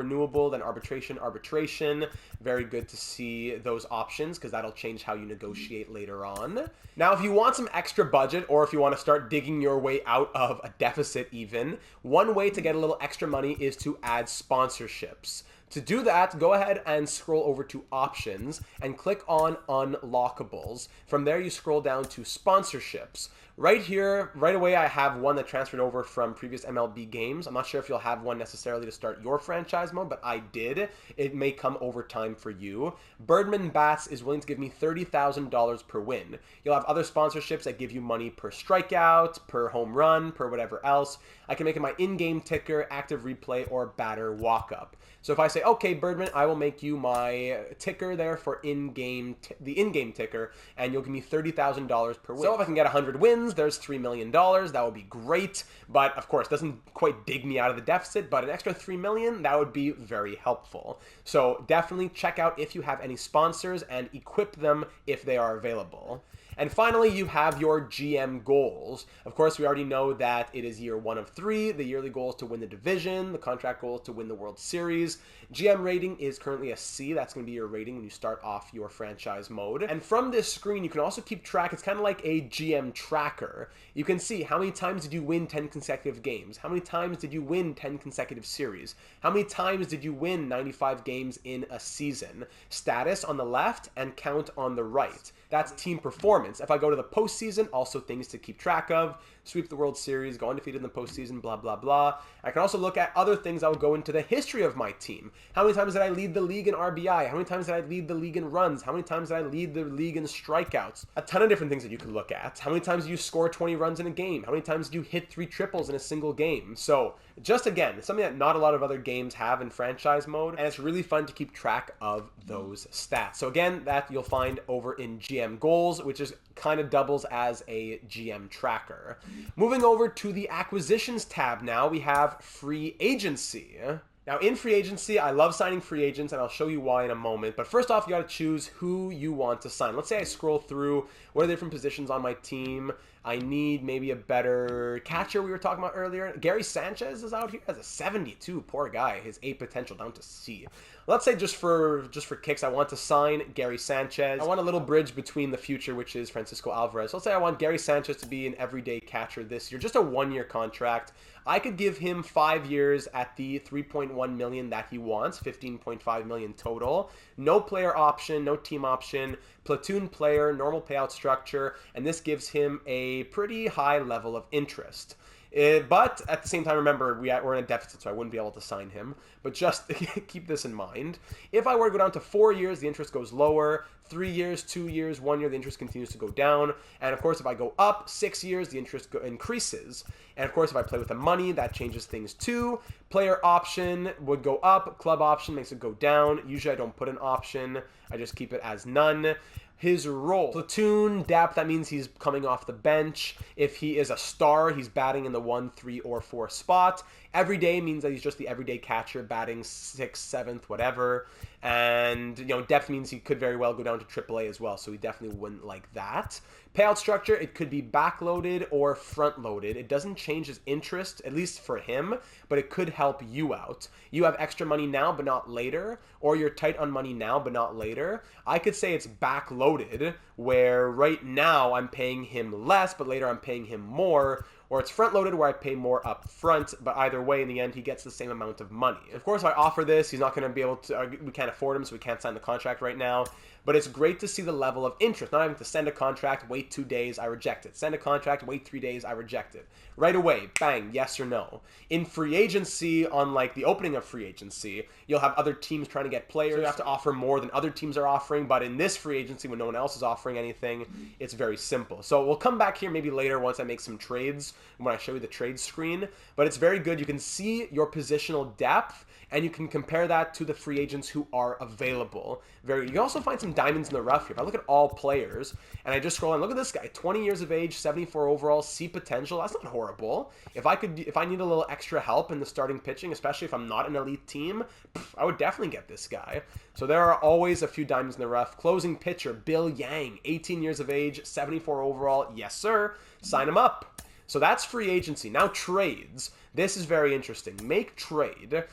then arbitration. Very good to see those options because that'll change how you negotiate later on. Now, if you want some extra budget or if you want to start digging your way out of a deficit even, one way to get a little extra money is to add sponsorships. To do that, go ahead and scroll over to options and click on unlockables. From there, you scroll down to sponsorships. Right here, right away, I have one that transferred over from previous MLB games. I'm not sure if you'll have one necessarily to start your franchise mode, but I did. It may come over time for you. Birdman Bats is willing to give me $30,000 per win. You'll have other sponsorships that give you money per strikeout, per home run, per whatever else. I can make it my in-game ticker, active replay, or batter walk-up. So if I say, okay, Birdman, I will make you my ticker there for the in-game ticker, and you'll give me $30,000 per win. So if I can get 100 wins, there's $3 million. That would be great. But of course, doesn't quite dig me out of the deficit, but an extra $3 million, that would be very helpful. So definitely check out if you have any sponsors and equip them if they are available. And finally, you have your GM goals. Of course, we already know that it is year 1 of 3. The yearly goal is to win the division. The contract goal is to win the World Series. GM rating is currently a C. That's going to be your rating when you start off your franchise mode. And from this screen, you can also keep track. It's kind of like a GM tracker. You can see how many times did you win 10 consecutive games? How many times did you win 10 consecutive series? How many times did you win 95 games in a season? Status on the left and count on the right. That's team performance. If I go to the postseason, also things to keep track of. sweep the World Series, go undefeated in the postseason, blah, blah, blah. I can also look at other things that will go into the history of my team. How many times did I lead the league in RBI? How many times did I lead the league in runs? How many times did I lead the league in strikeouts? A ton of different things that you can look at. How many times do you score 20 runs in a game? How many times do you hit 3 triples in a single game? So just again, it's something that not a lot of other games have in franchise mode, and it's really fun to keep track of those stats. So again, that you'll find over in GM goals, which is kind of doubles as a GM tracker. Moving over to the acquisitions tab now, we have free agency. Now, in free agency, I love signing free agents, and I'll show you why in a moment. But first off, you got to choose who you want to sign. Let's say I scroll through what are the different positions on my team. I need maybe a better catcher we were talking about earlier. Gary Sanchez is out here as a 72. Poor guy. His A potential down to C. Let's say just for kicks, I want to sign Gary Sanchez. I want a little bridge between the future, which is Francisco Alvarez. So let's say I want Gary Sanchez to be an everyday catcher this year. Just a 1-year contract. I could give him 5 years at the $3.1 million that he wants, $15.5 million total. No player option, no team option, platoon player, normal payout structure, and this gives him a pretty high level of interest. But at the same time, remember, we're in a deficit, so I wouldn't be able to sign him. But just keep this in mind. If I were to go down to 4 years, the interest goes lower. 3 years, 2 years, 1 year, the interest continues to go down. And of course, if I go up 6 years, the interest increases. And of course, if I play with the money, that changes things too. Player option would go up. Club option makes it go down. Usually, I don't put an option. I just keep it as none. His role. Platoon, depth, that means he's coming off the bench. If he is a star, he's batting in the 1, 3, or 4 spot. Everyday means that he's just the everyday catcher, batting 6th, 7th, whatever. And, depth means he could very well go down to AAA as well, so he definitely wouldn't like that. Payout structure, it could be backloaded or front-loaded. It doesn't change his interest, at least for him, but it could help you out. You have extra money now, but not later, or you're tight on money now, but not later. I could say it's backloaded, where right now I'm paying him less, but later I'm paying him more, or it's front-loaded where I pay more up front, but either way, in the end, he gets the same amount of money. Of course, if I offer this, he's not going to be able to, we can't afford him, so we can't sign the contract right now, but it's great to see the level of interest. Not having to send a contract, wait 2 days, I reject it. Send a contract, wait 3 days, I reject it. Right away, bang, yes or no. In free agency, on like the opening of free agency, you'll have other teams trying to get players. So you have to offer more than other teams are offering, but in this free agency, when no one else is offering anything, it's very simple. So we'll come back here maybe later once I make some trades, when I show you the trade screen, but it's very good. You can see your positional depth, and you can compare that to the free agents who are available. You can also find some diamonds in the rough here. If I look at all players, and I just scroll and look at this guy, 20 years of age, 74 overall, C potential. That's not horrible. If I need a little extra help in the starting pitching, especially if I'm not an elite team, I would definitely get this guy. So there are always a few diamonds in the rough. Closing pitcher, Bill Yang, 18 years of age, 74 overall. Yes, sir. Sign him up. So that's free agency. Now trades. This is very interesting. Make trade.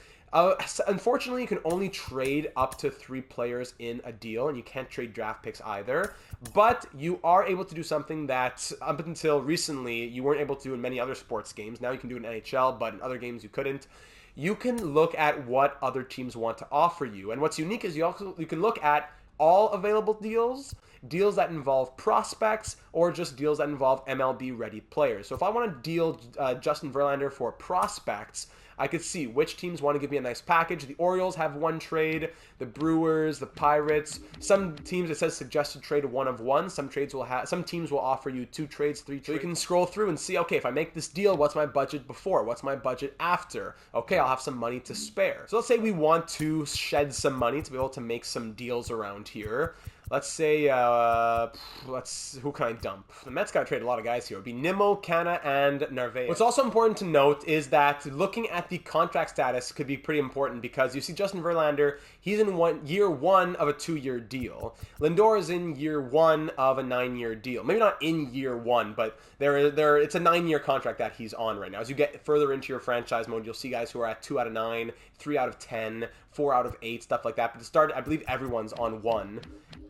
Unfortunately, you can only trade up to 3 players in a deal, and you can't trade draft picks either. But you are able to do something that, up until recently, you weren't able to do in many other sports games. Now you can do it in NHL, but in other games you couldn't. You can look at what other teams want to offer you. And what's unique is you can look at all available deals, deals that involve prospects, or just deals that involve MLB-ready players. So if I want to deal Justin Verlander for prospects, I could see which teams want to give me a nice package. The Orioles have 1 trade, the Brewers, the Pirates. Some teams, it says suggested trade 1 of 1. Some teams will offer you 2 trades, 3 trades. So you can scroll through and see, okay, if I make this deal, what's my budget before? What's my budget after? Okay, I'll have some money to spare. So let's say we want to shed some money to be able to make some deals around here. Let's say, who can I dump? The Mets got to trade a lot of guys here. It would be Nimmo, Canna, and Narvaez. What's also important to note is that looking at the contract status could be pretty important, because you see Justin Verlander, he's in year 1 of a 2-year deal. Lindor is in year 1 of a 9-year deal. Maybe not in year 1, but it's a 9-year contract that he's on right now. As you get further into your franchise mode, you'll see guys who are at 2 out of 9, 3 out of 10, 4 out of 8, stuff like that. But to start, I believe everyone's on 1.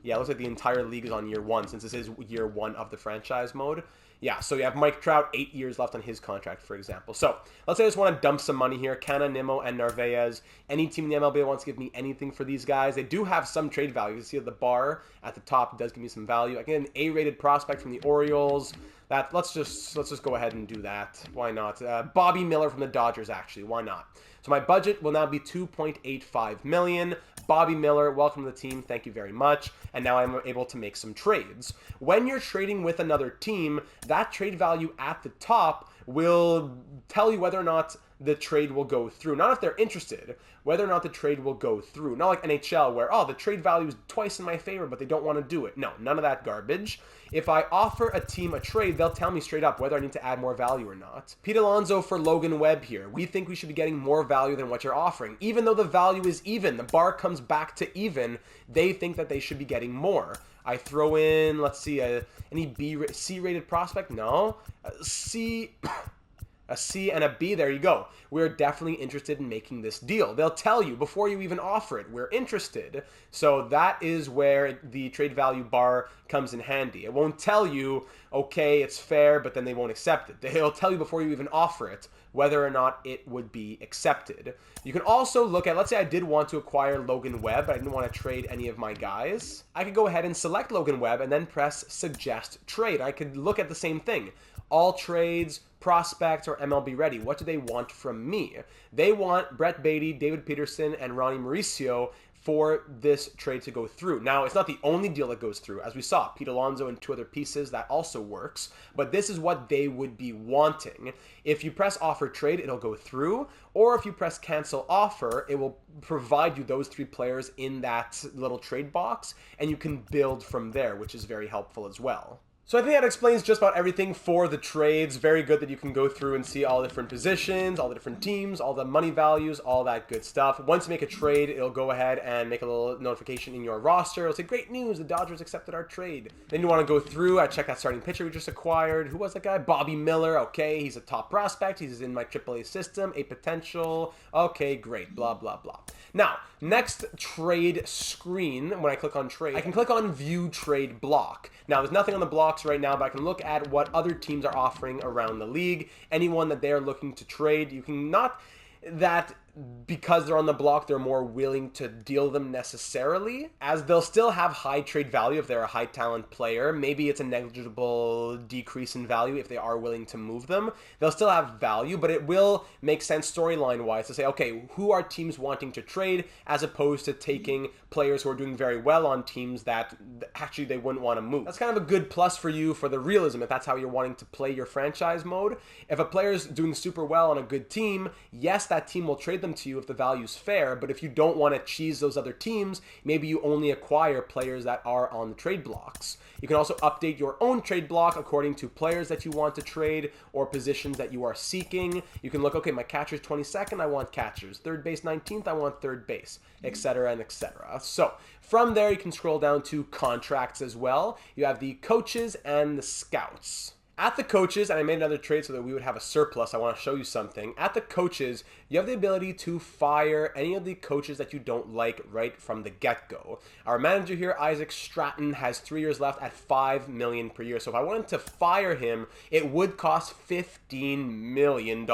Yeah, it looks like the entire league is on year 1, since this is year 1 of the franchise mode. Yeah, so you have Mike Trout, 8 years left on his contract, for example. So let's say I just want to dump some money here. Canna, Nimmo, and Narvaez. Any team in the MLB that wants to give me anything for these guys. They do have some trade value. You see at the bar at the top does give me some value. I get an A-rated prospect from the Orioles. Let's just go ahead and do that. Why not? Bobby Miller from the Dodgers, actually. Why not? So my budget will now be $2.85 million. Bobby Miller, welcome to the team. Thank you very much. And now I'm able to make some trades. When you're trading with another team, that trade value at the top will tell you whether or not the trade will go through. Not if they're interested, whether or not the trade will go through. Not like NHL where, oh, the trade value is twice in my favor, but they don't want to do it. No, none of that garbage. If I offer a team a trade, they'll tell me straight up whether I need to add more value or not. Pete Alonso for Logan Webb here. We think we should be getting more value than what you're offering. Even though the value is even, the bar comes back to even, they think that they should be getting more. I throw in, let's see, any C-rated prospect? No. A C and a B, there you go. We're definitely interested in making this deal. They'll tell you before you even offer it, we're interested. So that is where the trade value bar comes in handy. It won't tell you, okay, it's fair, but then they won't accept it. They'll tell you before you even offer it whether or not it would be accepted. You can also look at, let's say I did want to acquire Logan Webb, but I didn't want to trade any of my guys. I could go ahead and select Logan Webb and then press suggest trade. I could look at the same thing. All trades, prospects, or MLB ready. What do they want from me? They want Brett Beatty, David Peterson, and Ronnie Mauricio for this trade to go through. Now, it's not the only deal that goes through. As we saw, Pete Alonso and 2 other pieces, that also works. But this is what they would be wanting. If you press offer trade, it'll go through. Or if you press cancel offer, it will provide you those 3 players in that little trade box. And you can build from there, which is very helpful as well. So I think that explains just about everything for the trades. Very good that you can go through and see all the different positions, all the different teams, all the money values, all that good stuff. Once you make a trade, it'll go ahead and make a little notification in your roster. It'll say, great news, the Dodgers accepted our trade. Then you want to go through, check that starting pitcher we just acquired. Who was that guy? Bobby Miller. Okay, he's a top prospect. He's in my AAA system, a potential. Okay, great, blah, blah, blah. Now, next trade screen, when I click on trade, I can click on view trade block. Now, there's nothing on the blocks right now, but I can look at what other teams are offering around the league. Anyone that they are looking to trade, you can not that because they're on the block, they're more willing to deal them necessarily, as they'll still have high trade value if they're a high talent player. Maybe it's a negligible decrease in value if they are willing to move them. They'll still have value, but it will make sense storyline wise to say, okay, who are teams wanting to trade, as opposed to taking players who are doing very well on teams that actually they wouldn't want to move. That's kind of a good plus for you for the realism if that's how you're wanting to play your franchise mode. If a player's doing super well on a good team, yes, that team will trade them to you if the value's fair, but if you don't want to cheese those other teams, maybe you only acquire players that are on the trade blocks. You can also update your own trade block according to players that you want to trade or positions that you are seeking. You can look, okay, my catcher's 22nd, I want catchers. Third base 19th, I want third base, etc. and etc. So from there, you can scroll down to contracts as well. You have the coaches and the scouts. At the coaches, and I made another trade so that we would have a surplus, I want to show you something. At the coaches, you have the ability to fire any of the coaches that you don't like right from the get-go. Our manager here, Isaac Stratton, has 3 years left at $5 million per year. So if I wanted to fire him, it would cost $15 million.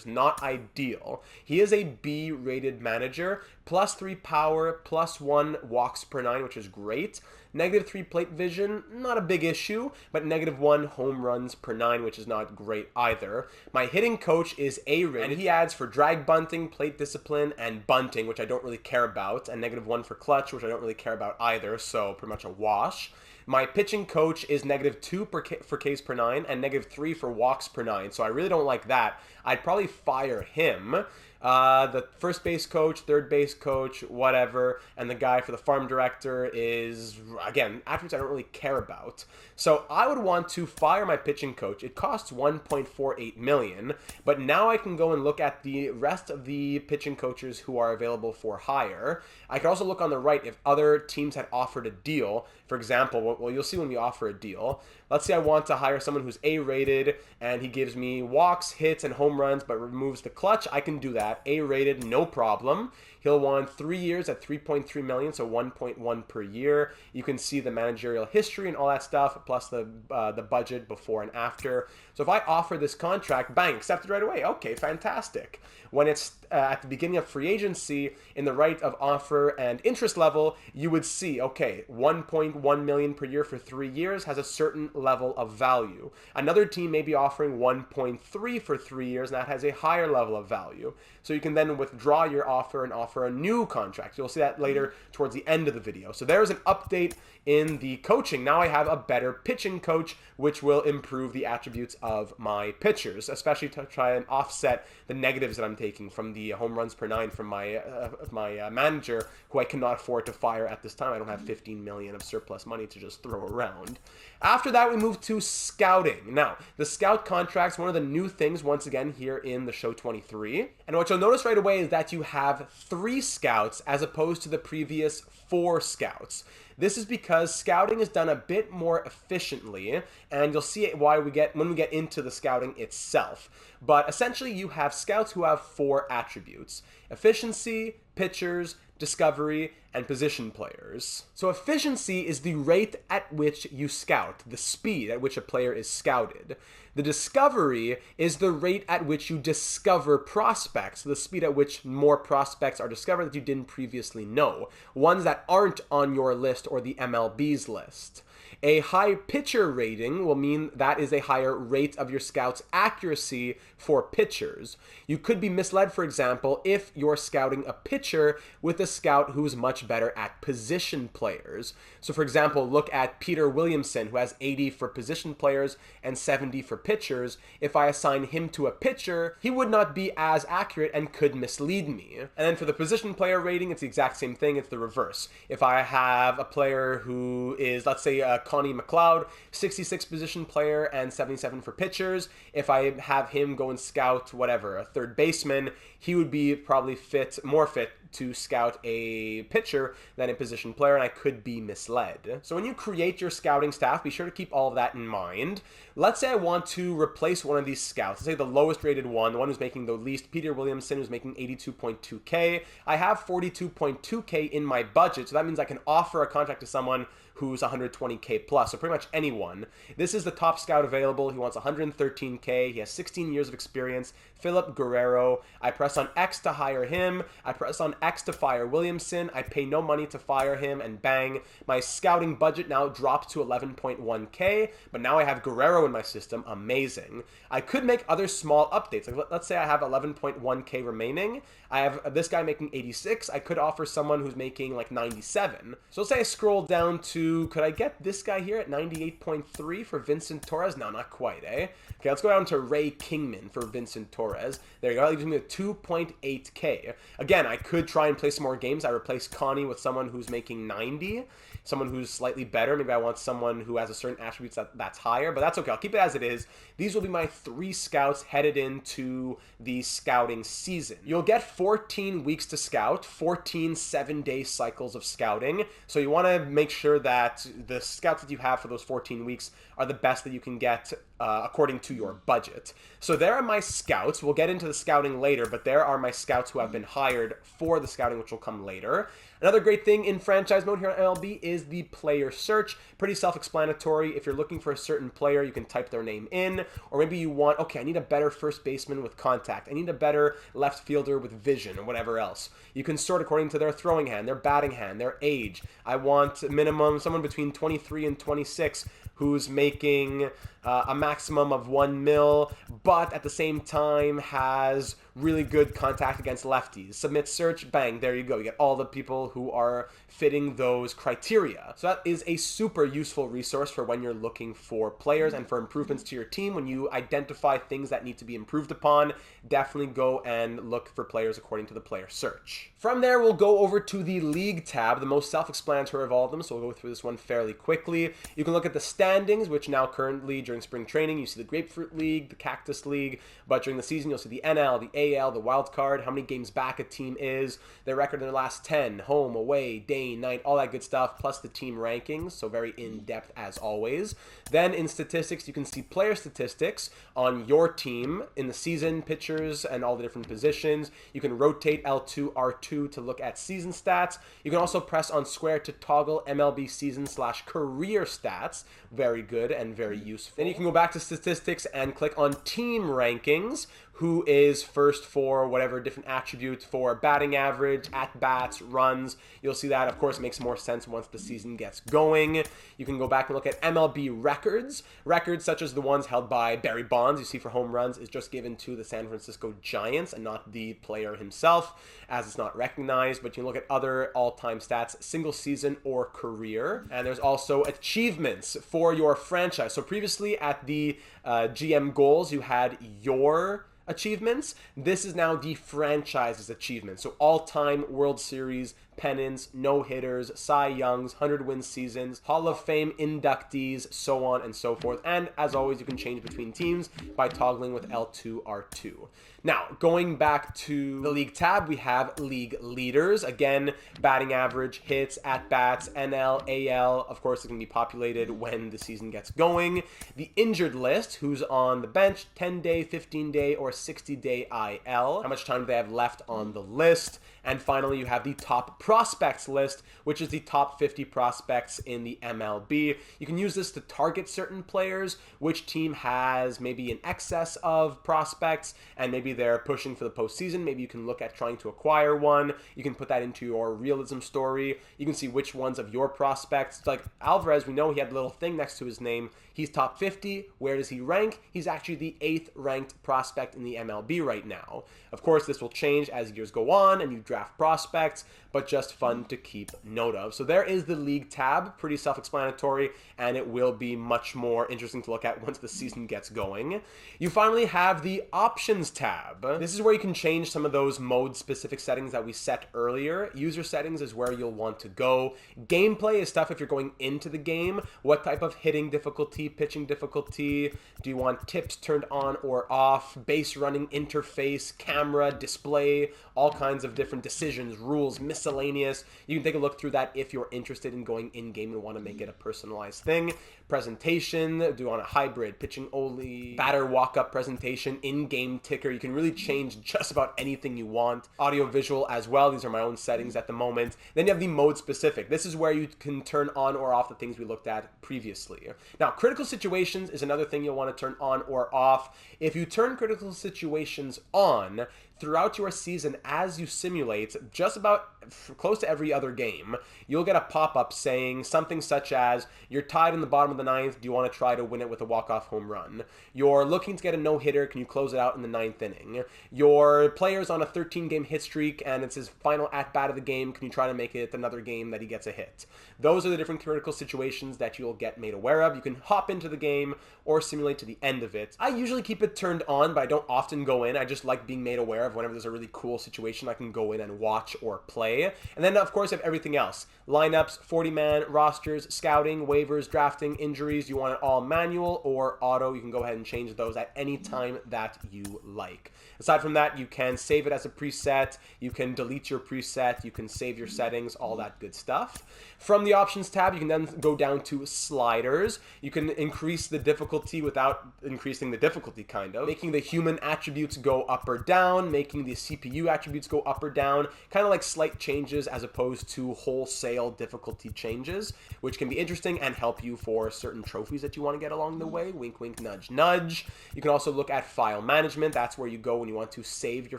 Not ideal. He is a B-rated manager, +3 power, +1 walks per 9, which is great. -3 plate vision, not a big issue, but -1 home runs per 9, which is not great either. My hitting coach is A-rated, and he adds for drag bunting, plate discipline, and bunting, which I don't really care about, and -1 for clutch, which I don't really care about either, so pretty much a wash. My pitching coach is -2 for Ks per 9 and -3 for walks per 9, so I really don't like that. I'd probably fire him. The first base coach, third base coach, whatever, and the guy for the farm director is, again, attributes I don't really care about. So I would want to fire my pitching coach. It costs $1.48 million, but now I can go and look at the rest of the pitching coaches who are available for hire. I could also look on the right if other teams had offered a deal. For example, well, you'll see when we offer a deal. Let's say I want to hire someone who's A-rated and he gives me walks, hits, and home runs, but removes the clutch. I can do that. A-rated, no problem. He'll want 3 years at $3.3 million, so 1.1 per year. You can see the managerial history and all that stuff, plus the budget before and after. So if I offer this contract, bang, accepted right away. Okay, fantastic. When it's at the beginning of free agency, in the right of offer and interest level, you would see, okay, 1.1 million per year for 3 years has a certain level of value. Another team may be offering 1.3 for 3 years, and that has a higher level of value. So you can then withdraw your offer and offer a new contract. You'll see that later towards the end of the video. So there's an update in the coaching. Now I have a better pitching coach, which will improve the attributes of my pitchers, especially to try and offset the negatives that I'm taking from the home runs per 9 from my manager, who I cannot afford to fire at this time. I don't have 15 million of surplus money to just throw around. After that, we move to scouting. Now, the scout contracts, one of the new things once again here in the show 23. And what you'll notice right away is that you have 3 scouts as opposed to the previous 4 scouts. This is because scouting is done a bit more efficiently, and you'll see why when we get into the scouting itself. But essentially, you have scouts who have 4 attributes: efficiency, pitchers, discovery, and position players. So efficiency is the rate at which you scout, the speed at which a player is scouted. The discovery is the rate at which you discover prospects, the speed at which more prospects are discovered that you didn't previously know, ones that aren't on your list or the MLB's list. A high pitcher rating will mean that is a higher rate of your scout's accuracy for pitchers. You could be misled, for example, if you're scouting a pitcher with a scout who's much better at position players. So for example, look at Peter Williamson, who has 80 for position players and 70 for pitchers. If I assign him to a pitcher, he would not be as accurate and could mislead me. And then for the position player rating, it's the exact same thing. It's the reverse. If I have a player who is, let's say, Connie McLeod, 66 position player and 77 for pitchers. If I have him go and scout, whatever, a third baseman, he would be probably more fit to scout a pitcher than a position player, and I could be misled. So when you create your scouting staff, be sure to keep all of that in mind. Let's say I want to replace one of these scouts. Let's say the lowest rated one, the one who's making the least, Peter Williamson, who's making 82.2K. I have 42.2K in my budget, so that means I can offer a contract to someone who's 120K plus, so pretty much anyone. This is the top scout available. He wants 113K. He has 16 years of experience. Philip Guerrero. I press on X to hire him. I press on X to fire Williamson. I pay no money to fire him, and bang, my scouting budget now dropped to 11.1K, but now I have Guerrero in my system. Amazing. I could make other small updates. Like, let's say I have 11.1K remaining. I have this guy making 86. I could offer someone who's making like 97. So let's say I scroll down to, could I get this guy here at 98.3 for Vincent Torres? No, not quite, eh? Okay, let's go down to Ray Kingman for Vincent Torres. There you go. That leaves me with 2.8K. Again, I could try and play some more games. I replace Connie with someone who's making 90, someone who's slightly better. Maybe I want someone who has a certain attributes that's higher, but that's okay. I'll keep it as it is. These will be my 3 scouts headed into the scouting season. You'll get 14 weeks to scout, 14 7-day cycles of scouting. So you want to make sure that the scouts that you have for those 14 weeks are the best that you can get according to your budget. So there are my scouts. We'll get into the scouting later, but there are my scouts who have been hired for the scouting, which will come later. Another great thing in franchise mode here on MLB is the player search. Pretty self-explanatory. If you're looking for a certain player, you can type their name in, or maybe you want, okay, I need a better first baseman with contact. I need a better left fielder with vision, or whatever else. You can sort according to their throwing hand, their batting hand, their age. I want minimum someone between 23 and 26 who's making a maximum of 1 mil, but at the same time has really good contact against lefties. Submit search, bang, there you go. You get all the people who are fitting those criteria. So that is a super useful resource for when you're looking for players and for improvements to your team. When you identify things that need to be improved upon, definitely go and look for players according to the player search. From there, we'll go over to the league tab, the most self-explanatory of all of them, so we'll go through this one fairly quickly. You can look at the standings, which now currently during during spring training, you see the Grapefruit League, the Cactus League, but during the season, you'll see the NL, the AL, the wild card, how many games back a team is, their record in their last 10, home, away, day, night, all that good stuff, plus the team rankings, so very in-depth as always. Then in statistics, you can see player statistics on your team in the season, pitchers, and all the different positions. You can rotate L2, R2 to look at season stats. You can also press on square to toggle MLB season/career stats. Very good and very useful. Then you can go back to statistics and click on team rankings. Who is first for whatever different attribute for batting average, at-bats, runs. You'll see that, of course, makes more sense once the season gets going. You can go back and look at MLB records. Records such as the ones held by Barry Bonds, you see for home runs, is just given to the San Francisco Giants and not the player himself, as it's not recognized. But you can look at other all-time stats, single season or career. And there's also achievements for your franchise. So previously at the GM goals, you had your achievements. This is now the franchise's achievements. So all-time World Series pennants, no-hitters, Cy Youngs, 100-win seasons, Hall of Fame inductees, so on and so forth. And as always, you can change between teams by toggling with L2, R2. Now, going back to the league tab, we have league leaders. Again, batting average, hits, at-bats, NL, AL. Of course, it's going to be populated when the season gets going. The injured list, who's on the bench, 10-day, 15-day, or 60-day IL. How much time do they have left on the list? And finally, you have the top prospects list, which is the top 50 prospects in the MLB. You can use this to target certain players, which team has maybe an excess of prospects, and maybe they're pushing for the postseason. Maybe you can look at trying to acquire one. You can put that into your realism story. You can see which ones of your prospects, like Alvarez, we know he had a little thing next to his name. He's top 50. Where does he rank? He's actually the 8th ranked prospect in the MLB right now. Of course, this will change as years go on and you draft prospects, but just fun to keep note of. So there is the league tab, pretty self-explanatory, and it will be much more interesting to look at once the season gets going. You finally have the options tab. This is where you can change some of those mode-specific settings that we set earlier. User settings is where you'll want to go. Gameplay is stuff if you're going into the game. What type of hitting difficulty, pitching difficulty? Do you want tips turned on or off? Base running interface, camera, display, all kinds of different decisions, rules, miscellaneous. You can take a look through that if you're interested in going in-game and want to make it a personalized thing. Presentation, do you want a hybrid, pitching only, batter walk-up presentation, in-game ticker. You can really change just about anything you want. Audio visual as well. These are my own settings at the moment. Then you have the mode specific. This is where you can turn on or off the things we looked at previously. Now, critical situations is another thing you'll want to turn on or off. If you turn critical situations on throughout your season as you simulate just about close to every other game, you'll get a pop-up saying something such as, you're tied in the bottom of the ninth, do you want to try to win it with a walk-off home run? You're looking to get a no-hitter, can you close it out in the ninth inning? Your player's on a 13-game hit streak and it's his final at-bat of the game, can you try to make it another game that he gets a hit? Those are the different critical situations that you'll get made aware of. You can hop into the game or simulate to the end of it. I usually keep it turned on, but I don't often go in. I just like being made aware of whenever there's a really cool situation I can go in and watch or play. And then, of course, you have everything else. Lineups, 40-man rosters, scouting, waivers, drafting, injuries. You want it all manual or auto. You can go ahead and change those at any time that you like. Aside from that, you can save it as a preset. You can delete your preset. You can save your settings, all that good stuff. From the options tab, you can then go down to sliders. You can increase the difficulty without increasing the difficulty, kind of. Making the human attributes go up or down, making the CPU attributes go up or down, kind of like slight changes as opposed to wholesale difficulty changes, which can be interesting and help you for certain trophies that you want to get along the way. Wink, wink, nudge, nudge. You can also look at file management. That's where you go when you want to save your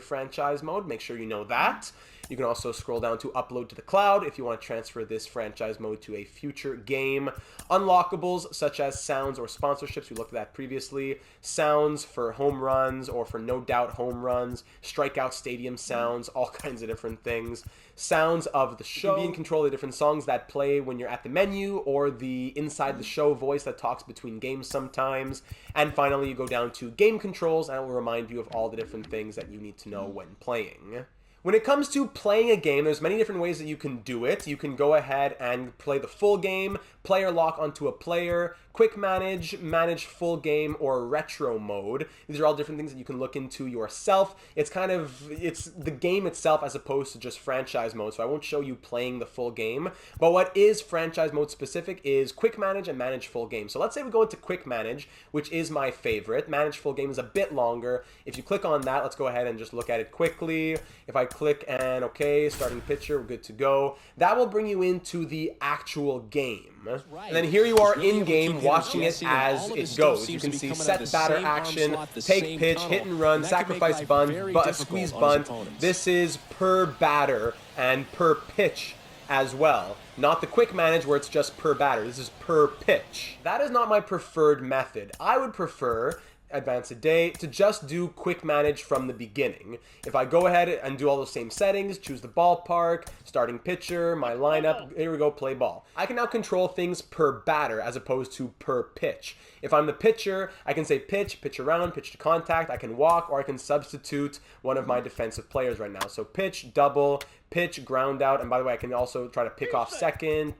franchise mode. Make sure you know that. You can also scroll down to upload to the cloud if you want to transfer this franchise mode to a future game. Unlockables such as sounds or sponsorships, we looked at that previously. Sounds for home runs or for no doubt home runs. Strikeout stadium sounds, all kinds of different things. Sounds of the show. You can be in control of the different songs that play when you're at the menu or the inside the show voice that talks between games sometimes. And finally, you go down to game controls and it will remind you of all the different things that you need to know when playing. When it comes to playing a game, there's many different ways that you can do it. You can go ahead and play the full game, player lock onto a player, quick manage, manage full game, or retro mode. These are all different things that you can look into yourself. It's the game itself as opposed to just franchise mode, so I won't show you playing the full game. But what is franchise mode specific is quick manage and manage full game. So let's say we go into quick manage, which is my favorite. Manage full game is a bit longer. If you click on that, let's go ahead and just look at it quickly. If I click and okay, starting pitcher, we're good to go. That will bring you into the actual game. Right. And then here you are in game watching it as it goes. You can see set batter action, take pitch, hit and run, sacrifice bunt, squeeze bunt. This is per batter and per pitch as well. Not the quick manage where it's just per batter. This is per pitch. That is not my preferred method. I would prefer advance a day to just do quick manage from the beginning. If I go ahead and do all those same settings, choose the ballpark, starting pitcher, my lineup, here we go, play ball. I can now control things per batter as opposed to per pitch. If I'm the pitcher, I can say pitch, pitch around, pitch to contact, I can walk, or I can substitute one of my defensive players right now. So pitch, double, pitch, ground out, and by the way, I can also try to pick off second,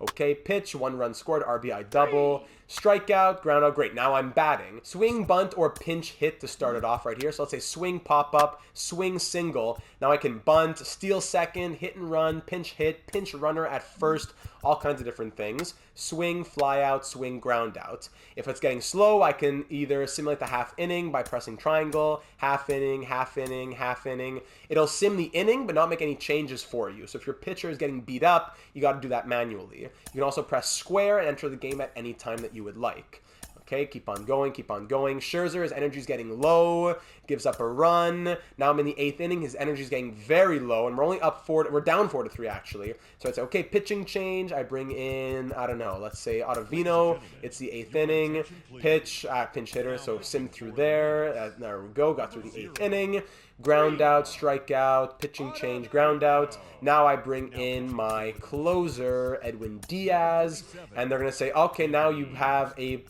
okay, pitch, 1 run scored, RBI double, strikeout, ground out, great, now I'm batting. Swing, bunt, or pinch hit to start it off right here. So let's say swing, pop up, swing, single. Now I can bunt, steal second, hit and run, pinch hit, pinch runner at first, all kinds of different things. Swing, fly out, swing, ground out. If it's getting slow, I can either simulate the half inning by pressing triangle, half inning, half inning, half inning. It'll sim the inning, but not make any changes for you. So if your pitcher is getting beat up, you got to do that manually. You can also press square and enter the game at any time that you would like. Okay, keep on going, keep on going. Scherzer, his energy's getting low, gives up a run. Now I'm in the 8th inning, his energy's getting very low, and we're down 4-3 actually. So I'd say, okay, pitching change. I bring in, I don't know, let's say Ottavino. It's the 8th inning. Pitch, pinch hitter, so sim through there. There we go, got through the 8th inning. Ground out, strikeout, pitching change, ground out. Now I bring in my closer, Edwin Diaz, and they're going to say, okay, now you have a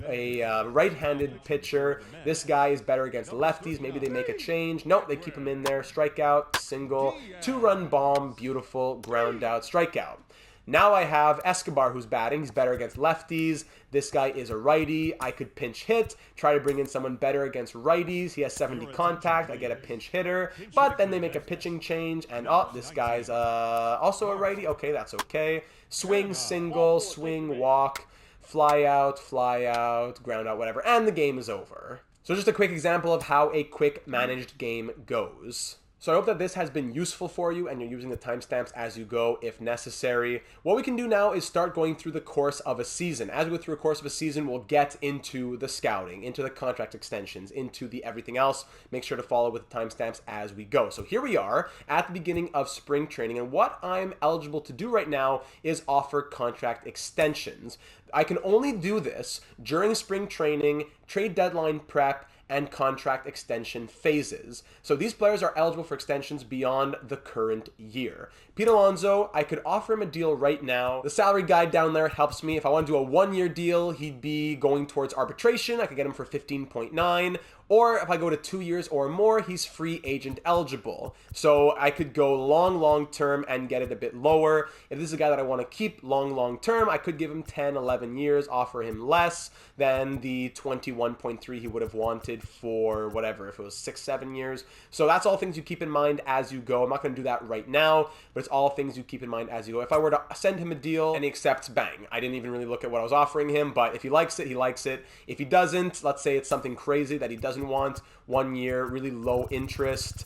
right-handed pitcher. This guy is better against lefties. Maybe they make a change. Nope, they keep him in there. Strikeout, single, 2-run bomb, beautiful, ground out, strikeout. Now I have Escobar who's batting. He's better against lefties. This guy is a righty. I could pinch hit, try to bring in someone better against righties. He has 70 contact. I get a pinch hitter. But then they make a pitching change, and this guy's also a righty. Okay, that's okay. Swing, single, swing, walk, fly out, ground out, whatever. And the game is over. So just a quick example of how a quick managed game goes. So I hope that this has been useful for you and you're using the timestamps as you go if necessary. What we can do now is start going through the course of a season. As we go through a course of a season, we'll get into the scouting, into the contract extensions, into the everything else. Make sure to follow with the timestamps as we go. So here we are at the beginning of spring training, and what I'm eligible to do right now is offer contract extensions. I can only do this during spring training, trade deadline prep, and contract extension phases. So these players are eligible for extensions beyond the current year. Pete Alonso, I could offer him a deal right now. The salary guide down there helps me. If I want to do a 1-year deal, he'd be going towards arbitration. I could get him for 15.9. Or if I go to 2 years or more, he's free agent eligible. So I could go long term and get it a bit lower. If this is a guy that I want to keep long term, I could give him 10, 11 years, offer him less than the 21.3 he would have wanted for whatever, if it was 6, 7 years. So that's all things you keep in mind as you go. I'm not going to do that right now, but it's all things you keep in mind as you go. If I were to send him a deal and he accepts, bang. I didn't even really look at what I was offering him, but if he likes it, he likes it. If he doesn't, let's say it's something crazy that he doesn't want, 1 year, really low interest.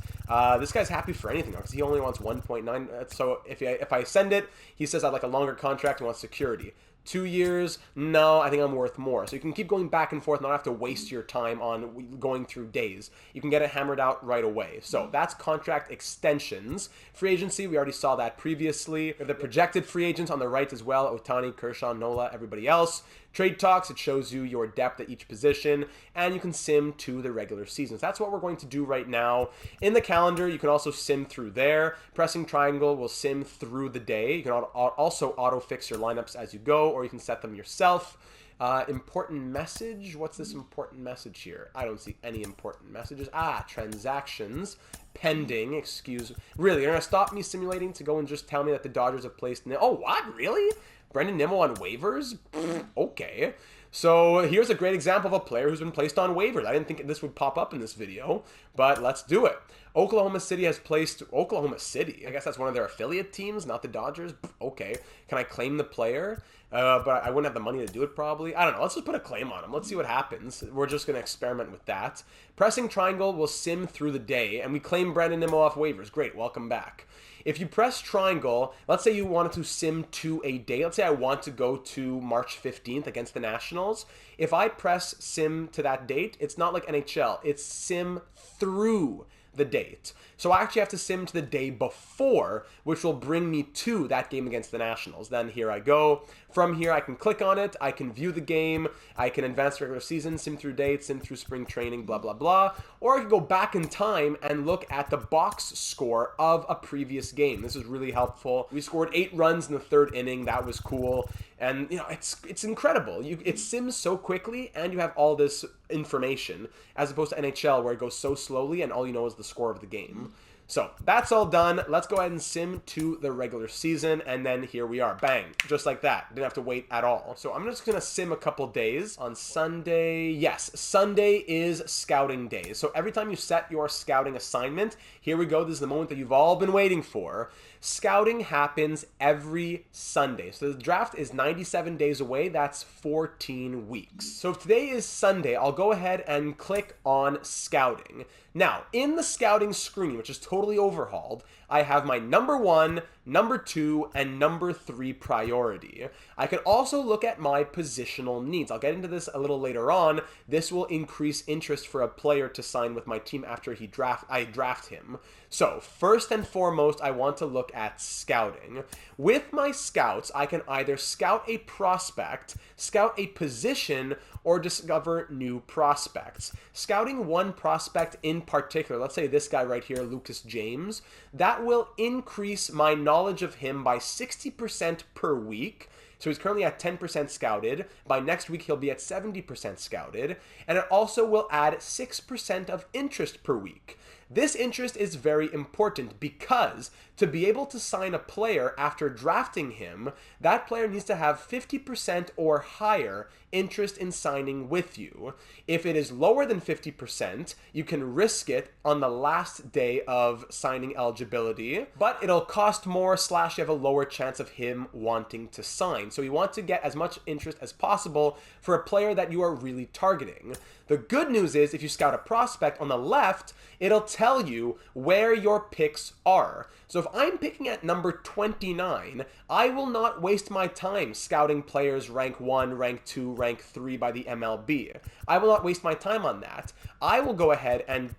This guy's happy for anything because he only wants 1.9. So if I send it, he says I'd like a longer contract and wants security. 2 years, no, I think I'm worth more. So you can keep going back and forth, not have to waste your time on going through days. You can get it hammered out right away. So that's contract extensions. Free agency, we already saw that previously. We have the projected free agents on the right as well. Ohtani, Kershaw, Nola, everybody else. Trade talks, it shows you your depth at each position, and you can sim to the regular seasons. That's what we're going to do right now. In the calendar, you can also sim through there. Pressing triangle will sim through the day. You can also auto-fix your lineups as you go, or you can set them yourself. Important message. What's this important message here? I don't see any important messages. Transactions. Pending. Excuse. Really, you're going to stop me simulating to go and just tell me that the Dodgers have placed... Oh, what? Really? Brendan Nimmo on waivers? Okay. So here's a great example of a player who's been placed on waivers. I didn't think this would pop up in this video, but let's do it. Oklahoma City has placed Oklahoma City. I guess that's one of their affiliate teams, not the Dodgers. Okay. Can I claim the player? But I wouldn't have the money to do it probably. I don't know. Let's just put a claim on him. Let's see what happens. We're just going to experiment with that. Pressing triangle will sim through the day, and we claim Brandon Nimmo off waivers. Great. Welcome back. If you press triangle, let's say you wanted to sim to a date. Let's say I want to go to March 15th against the Nationals. If I press sim to that date, it's not like NHL. It's sim through the date. So I actually have to sim to the day before, which will bring me to that game against the Nationals. Then here I go. From here, I can click on it. I can view the game. I can advance regular season, sim through dates, sim through spring training, blah, blah, blah. Or I can go back in time and look at the box score of a previous game. This is really helpful. We scored 8 runs in the 3rd inning. That was cool. And, you know, it's incredible. It sims so quickly, and you have all this information, as opposed to NHL, where it goes so slowly, and all you know is the score of the game. So that's all done. Let's go ahead and sim to the regular season, and then here we are. Bang. Just like that. Didn't have to wait at all. So I'm just going to sim a couple days. On Sunday, yes, Sunday is scouting day. So every time you set your scouting assignment, here we go. This is the moment that you've all been waiting for. Scouting happens every Sunday. So the draft is 97 days away. That's 14 weeks. So if today is Sunday, I'll go ahead and click on scouting. Now, in the scouting screen, which is totally overhauled, I have my number 1, number 2, and number 3 priority. I can also look at my positional needs. I'll get into this a little later on. This will increase interest for a player to sign with my team after I draft him. So, first and foremost, I want to look at scouting. With my scouts, I can either scout a prospect, scout a position, or discover new prospects. Scouting one prospect in particular, let's say this guy right here, Lucas James, that will increase my knowledge of him by 60% per week. So he's currently at 10% scouted. By next week, he'll be at 70% scouted. And it also will add 6% of interest per week. This interest is very important because to be able to sign a player after drafting him, that player needs to have 50% or higher interest in signing with you. If it is lower than 50%, you can risk it on the last day of signing eligibility, but it'll cost more / you have a lower chance of him wanting to sign. So you want to get as much interest as possible for a player that you are really targeting. The good news is if you scout a prospect on the left, it'll tell you where your picks are. So if I'm picking at number 29, I will not waste my time scouting players rank 1, rank 2, rank 3 by the MLB. I will not waste my time on that. I will go ahead and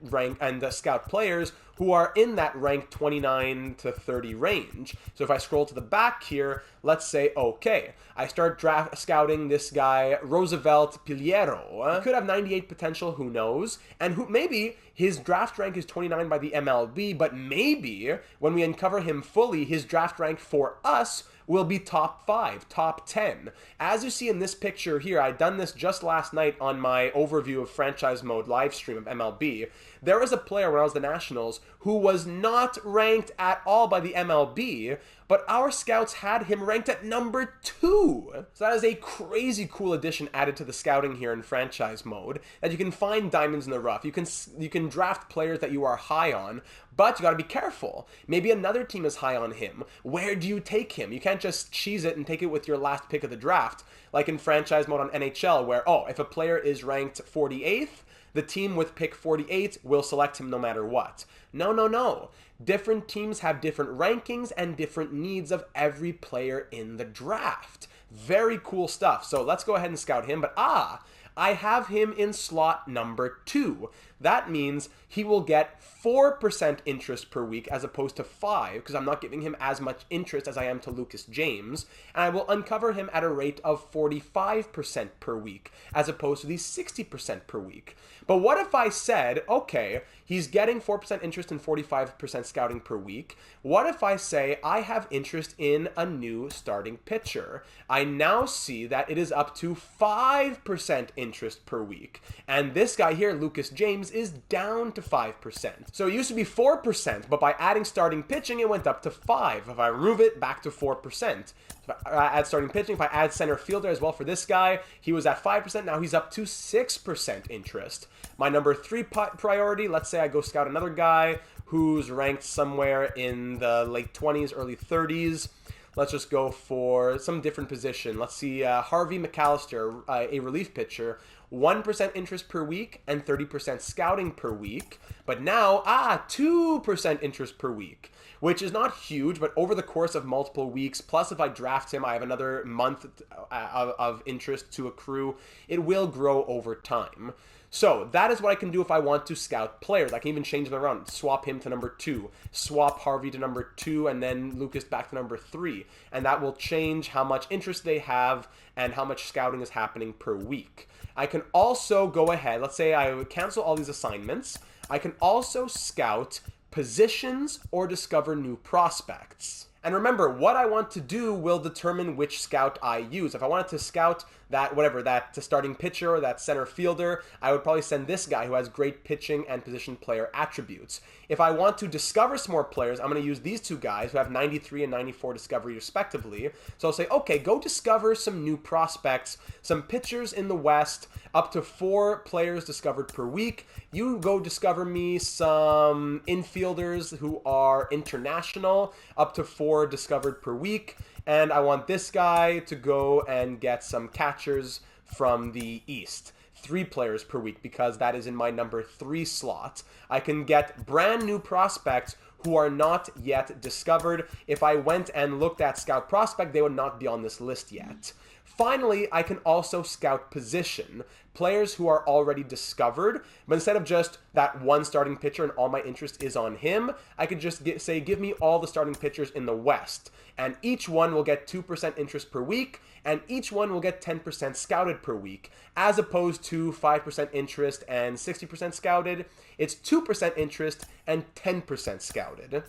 scout players who are in that rank 29 to 30 range. So if I scroll to the back here, let's say, okay, I start scouting this guy, Roosevelt Piliero. He could have 98 potential, who knows? And maybe his draft rank is 29 by the MLB, but maybe when we uncover him fully, his draft rank for us will be top 5, top 10. As you see in this picture here, I'd done this just last night on my overview of franchise mode live stream of MLB. There was a player when I was the Nationals who was not ranked at all by the MLB, but our scouts had him ranked at number 2. So that is a crazy cool addition added to the scouting here in franchise mode, that you can find diamonds in the rough. You can draft players that you are high on, but you got to be careful. Maybe another team is high on him. Where do you take him? You can't just cheese it and take it with your last pick of the draft, like in franchise mode on NHL, where, if a player is ranked 48th, the team with pick 48 will select him no matter what. No. Different teams have different rankings and different needs of every player in the draft. Very cool stuff. So let's go ahead and scout him. But I have him in slot number 2. That means he will get 4% interest per week as opposed to 5, because I'm not giving him as much interest as I am to Lucas James, and I will uncover him at a rate of 45% per week as opposed to the 60% per week. But what if I said, okay, he's getting 4% interest and 45% scouting per week. What if I say I have interest in a new starting pitcher? I now see that it is up to 5% interest per week. And this guy here, Lucas James, games is down to 5%. So it used to be 4%, but by adding starting pitching, it went up to 5%. If I remove it, back to 4%. If I add starting pitching, if I add center fielder as well for this guy, he was at 5%, now he's up to 6% interest. My number 3 priority, let's say I go scout another guy who's ranked somewhere in the late 20s, early 30s. Let's just go for some different position. Let's see, Harvey McAllister, a relief pitcher, 1% interest per week and 30% scouting per week. But now, 2% interest per week, which is not huge, but over the course of multiple weeks, plus if I draft him, I have another month of interest to accrue. It will grow over time. So that is what I can do if I want to scout players. I can even change them around, swap him to number 2, swap Harvey to number 2, and then Lucas back to number 3. And that will change how much interest they have and how much scouting is happening per week. I can also go ahead, let's say I would cancel all these assignments. I can also scout positions or discover new prospects. And remember, what I want to do will determine which scout I use. If I wanted to scout that starting pitcher or that center fielder, I would probably send this guy who has great pitching and position player attributes. If I want to discover some more players, I'm going to use these two guys who have 93 and 94 discovery respectively. So I'll say, okay, go discover some new prospects, some pitchers in the West, up to 4 players discovered per week. You go discover me some infielders who are international, up to 4 discovered per week. And I want this guy to go and get some catchers from the East. 3 players per week because that is in my number 3 slot. I can get brand new prospects who are not yet discovered. If I went and looked at Scout Prospect, they would not be on this list yet. Finally, I can also scout position, players who are already discovered, but instead of just that one starting pitcher and all my interest is on him, I could just say, give me all the starting pitchers in the West, and each one will get 2% interest per week, and each one will get 10% scouted per week, as opposed to 5% interest and 60% scouted. It's 2% interest and 10% scouted.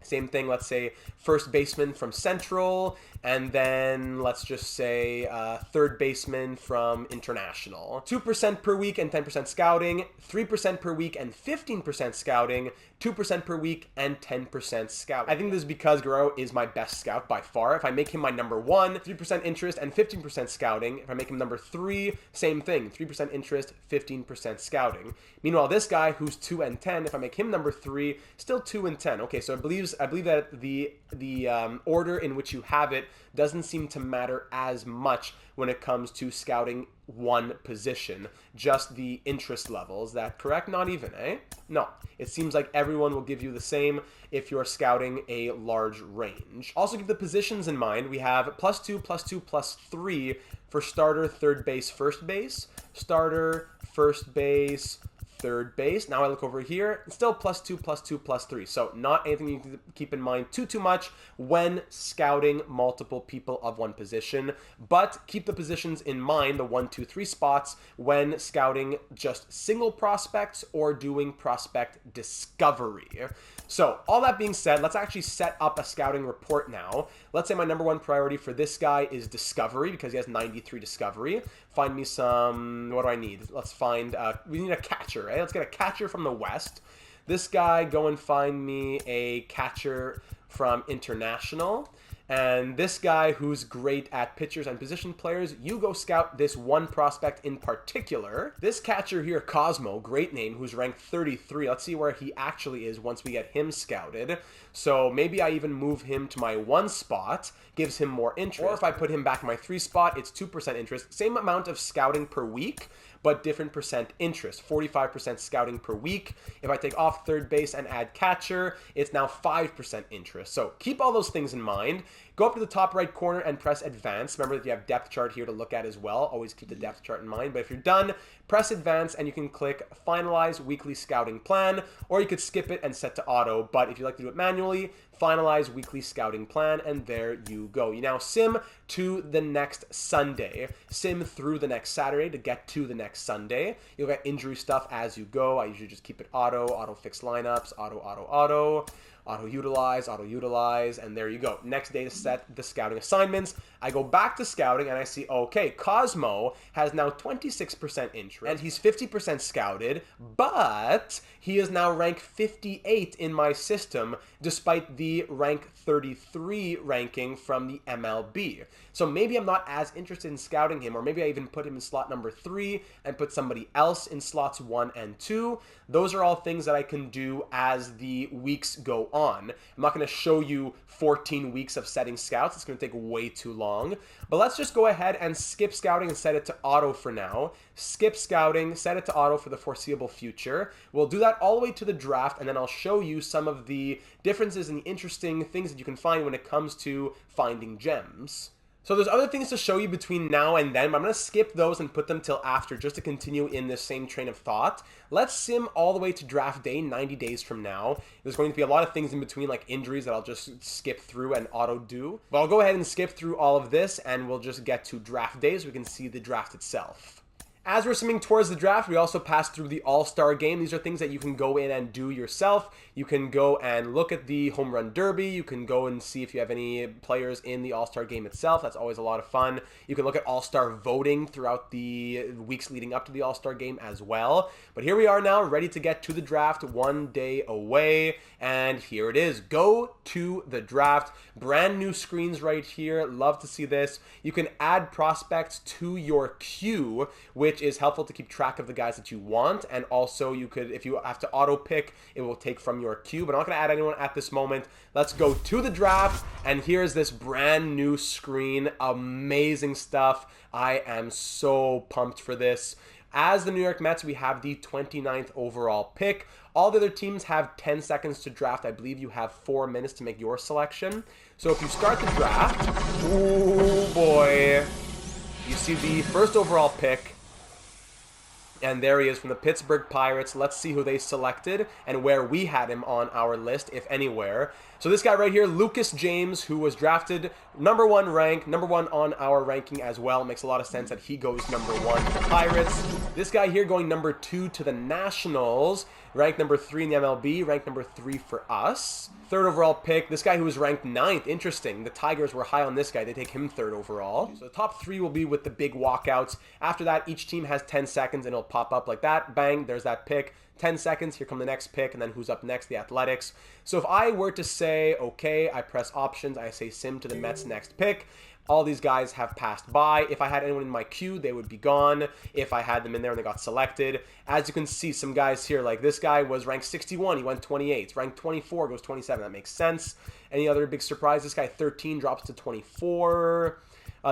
Same thing, let's say first baseman from Central, and then let's just say third baseman from International. 2% per week and 10% scouting, 3% per week and 15% scouting, 2% per week and 10% scouting. I think this is because Guerrero is my best scout by far. If I make him my number 1, 3% interest and 15% scouting. If I make him number 3, same thing, 3% interest, 15% scouting. Meanwhile, this guy who's 2 and 10, if I make him number 3, still 2 and 10. Okay, so I believe that the order in which you have it doesn't seem to matter as much when it comes to scouting one position, just the interest levels. Is that correct? Not even, eh? No. It seems like everyone will give you the same if you're scouting a large range. Also keep the positions in mind. We have +2, +2, +3 for starter, third base, first base. Starter, first base, third base. Now I look over here, it's still +2, +2, +3. So not anything you can keep in mind too much when scouting multiple people of one position, but keep the positions in mind, the 1, 2, 3 spots, when scouting just single prospects or doing prospect discovery. So all that being said, let's actually set up a scouting report now. Let's say my number 1 priority for this guy is discovery because he has 93 discovery. Find me some, what do I need? Let's find, we need a catcher, right? Let's get a catcher from the West. This guy, go and find me a catcher from International. And this guy who's great at pitchers and position players, you go scout this one prospect in particular. This catcher here, Cosmo, great name, who's ranked 33. Let's see where he actually is once we get him scouted. So maybe I even move him to my 1 spot, gives him more interest. Or if I put him back in my 3 spot, it's 2% interest. Same amount of scouting per week, but different percent interest. 45% scouting per week. If I take off third base and add catcher, it's now 5% interest. So keep all those things in mind. Go up to the top right corner and press advance. Remember that you have depth chart here to look at as well. Always keep the depth chart in mind. But if you're done, press advance and you can click finalize weekly scouting plan, or you could skip it and set to auto. But if you like to do it manually, finalize weekly scouting plan, and there you go. You now sim to the next Sunday. Sim through the next Saturday to get to the next Sunday. You'll get injury stuff as you go. I usually just keep it auto fix lineups, auto. auto utilize, and there you go. Next day to set the scouting assignments. I go back to scouting and I see, okay, Cosmo has now 26% interest and he's 50% scouted, but he is now rank 58 in my system despite the rank 33 ranking from the MLB. So maybe I'm not as interested in scouting him, or maybe I even put him in slot number 3 and put somebody else in slots 1 and 2. Those are all things that I can do as the weeks go on. I'm not going to show you 14 weeks of setting scouts. It's going to take way too long. But let's just go ahead and skip scouting and set it to auto for now. Skip scouting, set it to auto for the foreseeable future. We'll do that all the way to the draft, and then I'll show you some of the differences and the interesting things that you can find when it comes to finding gems. So there's other things to show you between now and then, but I'm going to skip those and put them till after just to continue in this same train of thought. Let's sim all the way to draft day, 90 days from now. There's going to be a lot of things in between, like injuries, that I'll just skip through and auto do. But I'll go ahead and skip through all of this, and we'll just get to draft day so we can see the draft itself. As we're simming towards the draft, we also pass through the All-Star Game. These are things that you can go in and do yourself. You can go and look at the Home Run Derby. You can go and see if you have any players in the All-Star Game itself. That's always a lot of fun. You can look at All-Star voting throughout the weeks leading up to the All-Star Game as well. But here we are now, ready to get to the draft, 1 day away. And here it is. Go to the draft. Brand new screens right here. Love to see this. You can add prospects to your queue, which is helpful to keep track of the guys that you want. And also you could, if you have to auto pick, it will take from your queue, but I'm not going to add anyone at this moment. Let's go to the draft, and here's this brand new screen. Amazing stuff. I am so pumped for this. As the New York Mets, we have the 29th overall pick. All the other teams have 10 seconds to draft. I believe you have 4 minutes to make your selection. So if you start the draft, oh boy, you see the first overall pick. And there he is from the Pittsburgh Pirates. Let's see who they selected and where we had him on our list, if anywhere. So this guy right here, Lucas James, who was drafted #1 rank, #1 on our ranking as well. Makes a lot of sense that he goes #1 to the Pirates. This guy here going #2 to the Nationals, ranked #3 in the MLB, ranked #3 for us. 3rd overall pick, this guy who was ranked 9th, interesting. The Tigers were high on this guy. They take him 3rd overall. So the top 3 will be with the big walkouts. After that, each team has 10 seconds and it'll pop up like that. Bang, there's that pick. 10 seconds, here come the next pick, and then who's up next? The Athletics. So if I were to say, okay, I press options, I say sim to the Mets' next pick. All these guys have passed by. If I had anyone in my queue, they would be gone. If I had them in there and they got selected. As you can see, some guys here, like this guy was ranked 61. He went 28. Ranked 24 goes 27. That makes sense. Any other big surprise? This guy 13 drops to 24.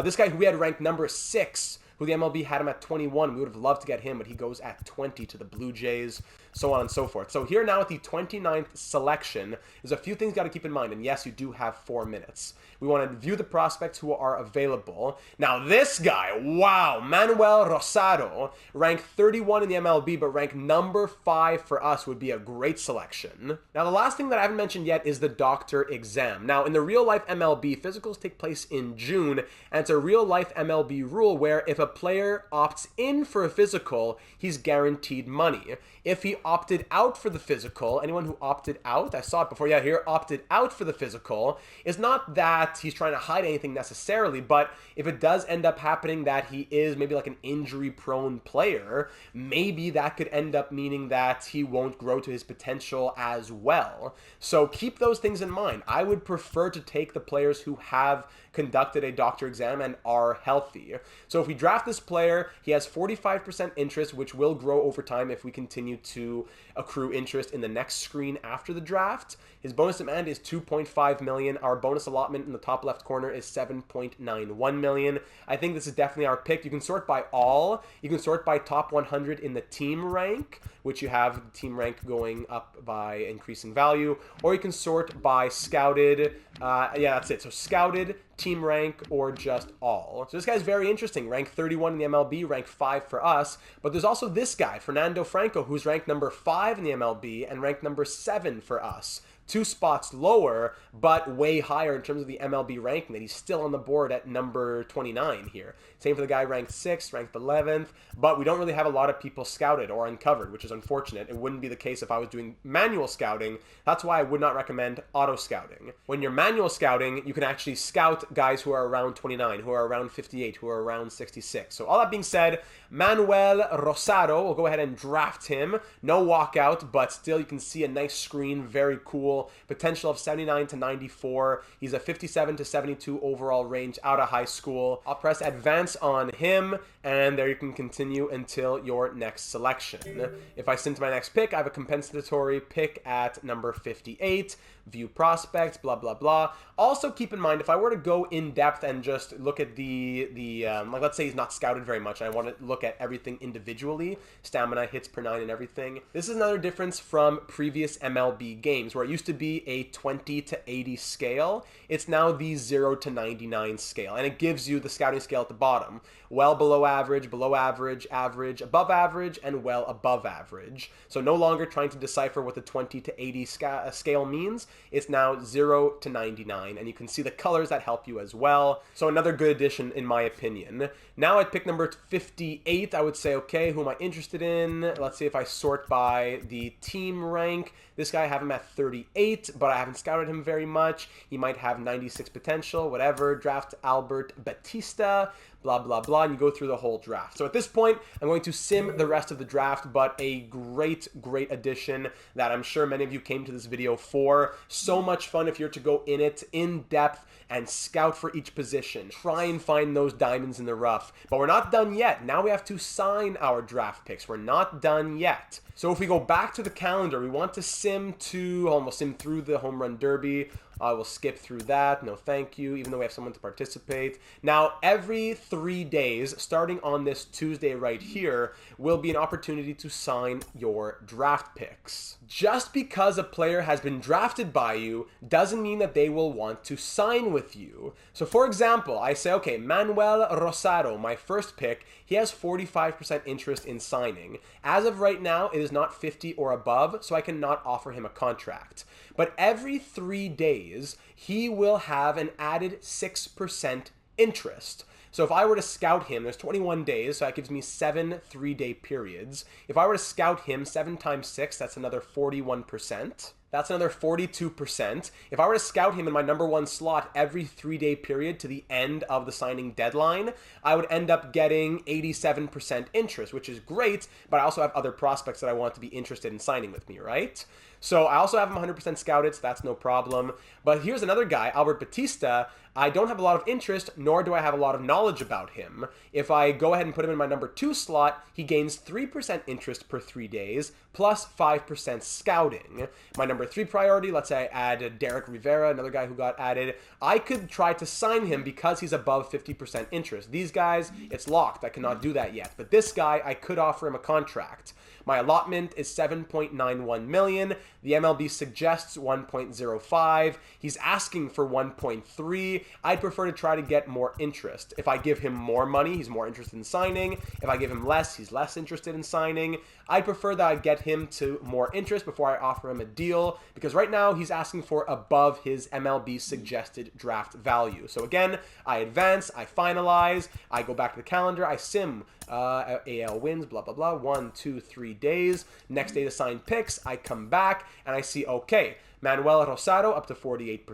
This guy who we had ranked #6, who the MLB had him at 21. We would have loved to get him, but he goes at 20 to the Blue Jays, so on and so forth. So here now at the 29th selection, there's a few things got to keep in mind. And yes, you do have 4 minutes. We want to view the prospects who are available. Now this guy, wow, Manuel Rosado, ranked 31 in the MLB, but ranked #5 for us would be a great selection. Now the last thing that I haven't mentioned yet is the doctor exam. Now in the real life MLB, physicals take place in June, and it's a real life MLB rule where if a player opts in for a physical, he's guaranteed money. If he opted out for the physical, anyone who opted out, I saw it before, yeah, here, opted out for the physical, is not that he's trying to hide anything necessarily, but if it does end up happening that he is maybe like an injury-prone player, maybe that could end up meaning that he won't grow to his potential as well. So keep those things in mind. I would prefer to take the players who have conducted a doctor exam and are healthy. So if we draft this player, he has 45% interest, which will grow over time if we continue to accrue interest in the next screen after the draft. His bonus demand is 2.5 million. Our bonus allotment in the top left corner is 7.91 million. I think this is definitely our pick. You can sort by all. You can sort by top 100 in the team rank, which you have the team rank going up by increasing value, or you can sort by scouted. Yeah, that's it. So scouted, team rank, or just all. So this guy's very interesting. Rank 31 in the MLB, rank 5 for us. But there's also this guy, Fernando Franco, who's ranked #5 in the MLB and ranked #7 for us. 2 spots lower, but way higher in terms of the MLB ranking, that he's still on the board at number 29 here. Same for the guy ranked 6th, ranked 11th, but we don't really have a lot of people scouted or uncovered, which is unfortunate. It wouldn't be the case if I was doing manual scouting. That's why I would not recommend auto scouting. When you're manual scouting, you can actually scout guys who are around 29, who are around 58, who are around 66. So all that being said, Manuel Rosado, we'll go ahead and draft him. No walkout, but still you can see a nice screen, very cool. Potential of 79 to 94. He's a 57 to 72 overall range out of high school. I'll press advance on him, and there you can continue until your next selection. If I send to my next pick, I have a compensatory pick at number 58. View prospects, blah, blah, blah. Also keep in mind, if I were to go in depth and just look at like let's say he's not scouted very much, and I want to look at everything individually, stamina, hits per 9 and everything. This is another difference from previous MLB games, where it used to be a 20 to 80 scale. It's now the 0 to 99 scale, and it gives you the scouting scale at the bottom. Well below average, average, above average, and well above average. So no longer trying to decipher what the 20 to 80 scale means. It's now 0 to 99, and you can see the colors that help you as well. So another good addition in my opinion. Now at pick number 58, I would say, okay, who am I interested in? Let's see if I sort by the team rank. This guy, I have him at 38, but I haven't scouted him very much. He might have 96 potential, whatever. Draft Albert Batista, blah, blah, blah, and you go through the whole draft. So at this point, I'm going to sim the rest of the draft, but a great, great addition that I'm sure many of you came to this video for. So much fun if you're to go in it in depth and scout for each position. Try and find those diamonds in the rough. But we're not done yet. Now we have to sign our draft picks. We're not done yet. So if we go back to the calendar, we want to sim through the home run derby. I will skip through that. No, thank you, even though we have someone to participate. Now, every 3 days, starting on this Tuesday right here, will be an opportunity to sign your draft picks. Just because a player has been drafted by you doesn't mean that they will want to sign with you. So, for example, I say, okay, Manuel Rosado, my first pick, he has 45% interest in signing. As of right now, it is not 50 or above, so I cannot offer him a contract. But every 3 days, he will have an added 6% interest. So if I were to scout him, there's 21 days, so that gives me 7 3-day periods. If I were to scout him 7 times 6, that's another 41%. That's another 42%. If I were to scout him in my number 1 slot every 3-day period to the end of the signing deadline, I would end up getting 87% interest, which is great, but I also have other prospects that I want to be interested in signing with me, right? So I also have him 100% scouted, so that's no problem. But here's another guy, Albert Batista. I don't have a lot of interest, nor do I have a lot of knowledge about him. If I go ahead and put him in my number 2 slot, he gains 3% interest per 3 days, plus 5% scouting. My number 3 priority, let's say I add Derek Rivera, another guy who got added. I could try to sign him because he's above 50% interest. These guys, it's locked. I cannot do that yet. But this guy, I could offer him a contract. My allotment is 7.91 million. The MLB suggests 1.05. He's asking for 1.3. I'd prefer to try to get more interest. If I give him more money, he's more interested in signing. If I give him less, he's less interested in signing. I'd prefer that I get him to more interest before I offer him a deal, because right now he's asking for above his MLB suggested draft value. So again, I advance, I finalize, I go back to the calendar, I sim AL wins, blah, blah, blah, 1, 2, 3 days. Next day to sign picks, I come back and I see, okay, Manuel Rosado up to 48%,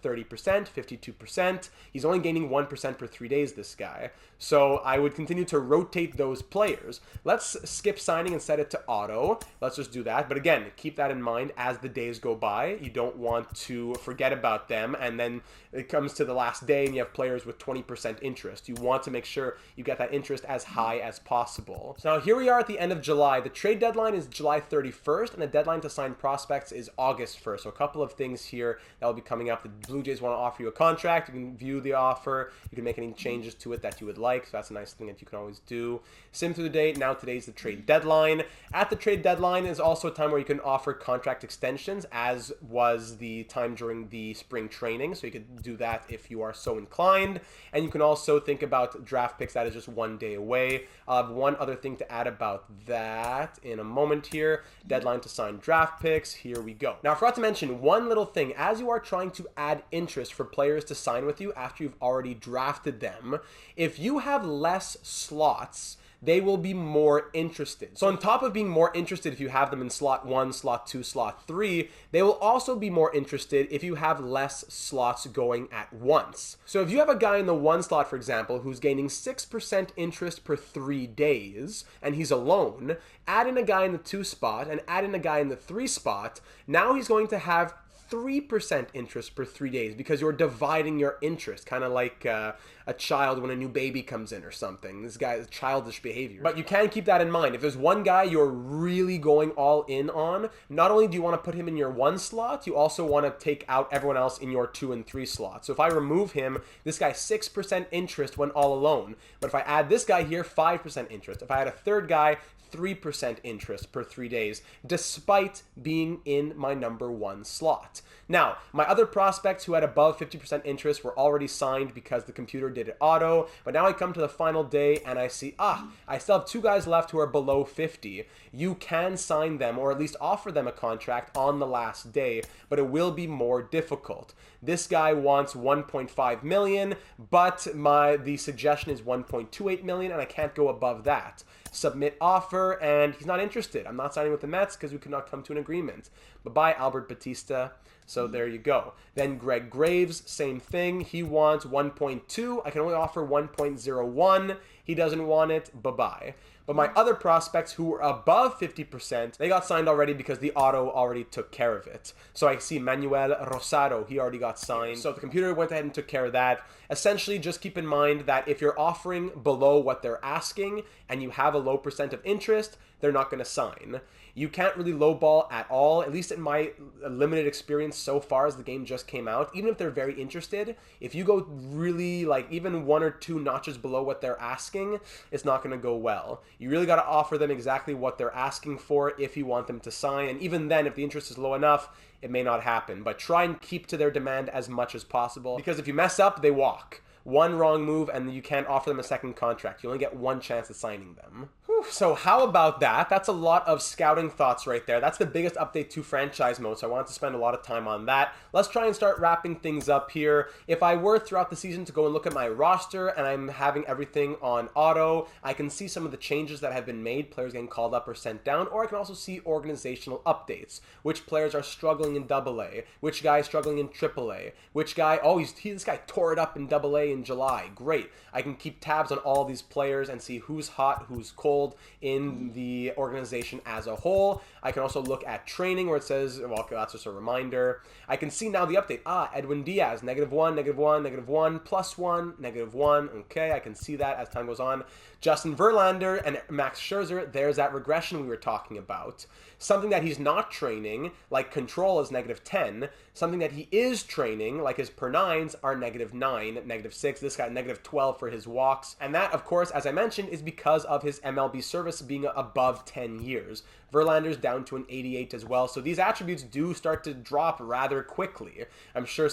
30%, 52%. He's only gaining 1% per 3 days, this guy. So I would continue to rotate those players. Let's skip signing and set it to auto. Let's just do that. But again, keep that in mind as the days go by. You don't want to forget about them, and then it comes to the last day and you have players with 20% interest. You want to make sure you get that interest as high as possible. So now here we are at the end of July. The trade deadline is July 31st, and the deadline to sign prospects is August 1st. So a couple of things here that will be coming up. The Blue Jays want to offer you a contract. You can view the offer. You can make any changes to it that you would like. So that's a nice thing that you can always do. Sim through the date. Now today's the trade deadline. At the trade deadline is also a time where you can offer contract extensions, as was the time during the spring training. So you could do that if you are so inclined. And you can also think about draft picks that is just 1 day away. I'll have one other thing to add about that in a moment here. Deadline to sign draft picks. Here we go. Now I forgot to mention mention, one little thing, as you are trying to add interest for players to sign with you after you've already drafted them, if you have less slots, they will be more interested. So on top of being more interested if you have them in slot 1, slot 2, slot 3, they will also be more interested if you have less slots going at once. So if you have a guy in the 1 slot, for example, who's gaining 6% interest per 3 days, and he's alone, add in a guy in the 2 spot and add in a guy in the 3 spot, now he's going to have 3% interest per 3 days because you're dividing your interest, kind of like a child when a new baby comes in or something. This guy is childish behavior. But you can keep that in mind. If there's one guy you're really going all in on, not only do you want to put him in your 1 slot, you also want to take out everyone else in your 2 and 3 slots. So if I remove him, this guy 6% interest when all alone. But if I add this guy here, 5% interest. If I add a third guy, 3% interest per 3 days, despite being in my number 1 slot. Now, my other prospects who had above 50% interest were already signed because the computer did it auto, but now I come to the final day and I see, I still have 2 guys left who are below 50. You can sign them or at least offer them a contract on the last day, but it will be more difficult. This guy wants 1.5 million, but the suggestion is 1.28 million and I can't go above that. Submit offer, and he's not interested. I'm not signing with the Mets because we could not come to an agreement. Bye-bye, Albert Batista. So there you go. Then Greg Graves, same thing. He wants 1.2. I can only offer 1.01. He doesn't want it. Bye-bye. But my other prospects who were above 50%, they got signed already because the auto already took care of it. So I see Manuel Rosado, he already got signed. So the computer went ahead and took care of that. Essentially, just keep in mind that if you're offering below what they're asking and you have a low percent of interest, they're not going to sign. You can't really lowball at all, at least in my limited experience so far as the game just came out. Even if they're very interested, if you go really like even 1 or 2 notches below what they're asking, it's not going to go well. You really got to offer them exactly what they're asking for if you want them to sign. And even then, if the interest is low enough, it may not happen. But try and keep to their demand as much as possible, because if you mess up, they walk. One wrong move and you can't offer them a second contract. You only get 1 chance at signing them. Whew. So how about that? That's a lot of scouting thoughts right there. That's the biggest update to franchise mode, so I wanted to spend a lot of time on that. Let's try and start wrapping things up here. If I were throughout the season to go and look at my roster and I'm having everything on auto, I can see some of the changes that have been made, players getting called up or sent down, or I can also see organizational updates. Which players are struggling in AA, which guy is struggling in AAA, which guy, this guy tore it up in AA in July. Great. I can keep tabs on all these players and see who's hot, who's cold in the organization as a whole. I can also look at training where it says, well, okay, that's just a reminder. I can see now the update. Edwin Diaz, -1, -1, -1, +1, -1. Okay, I can see that as time goes on. Justin Verlander and Max Scherzer, there's that regression we were talking about. Something that he's not training, like control, is -10. Something that he is training, like his per nines, are -9, -6. This guy -12 for his walks. And that, of course, as I mentioned, is because of his MLB service being above 10 years. Verlander's down to an 88 as well. So these attributes do start to drop rather quickly. I'm sure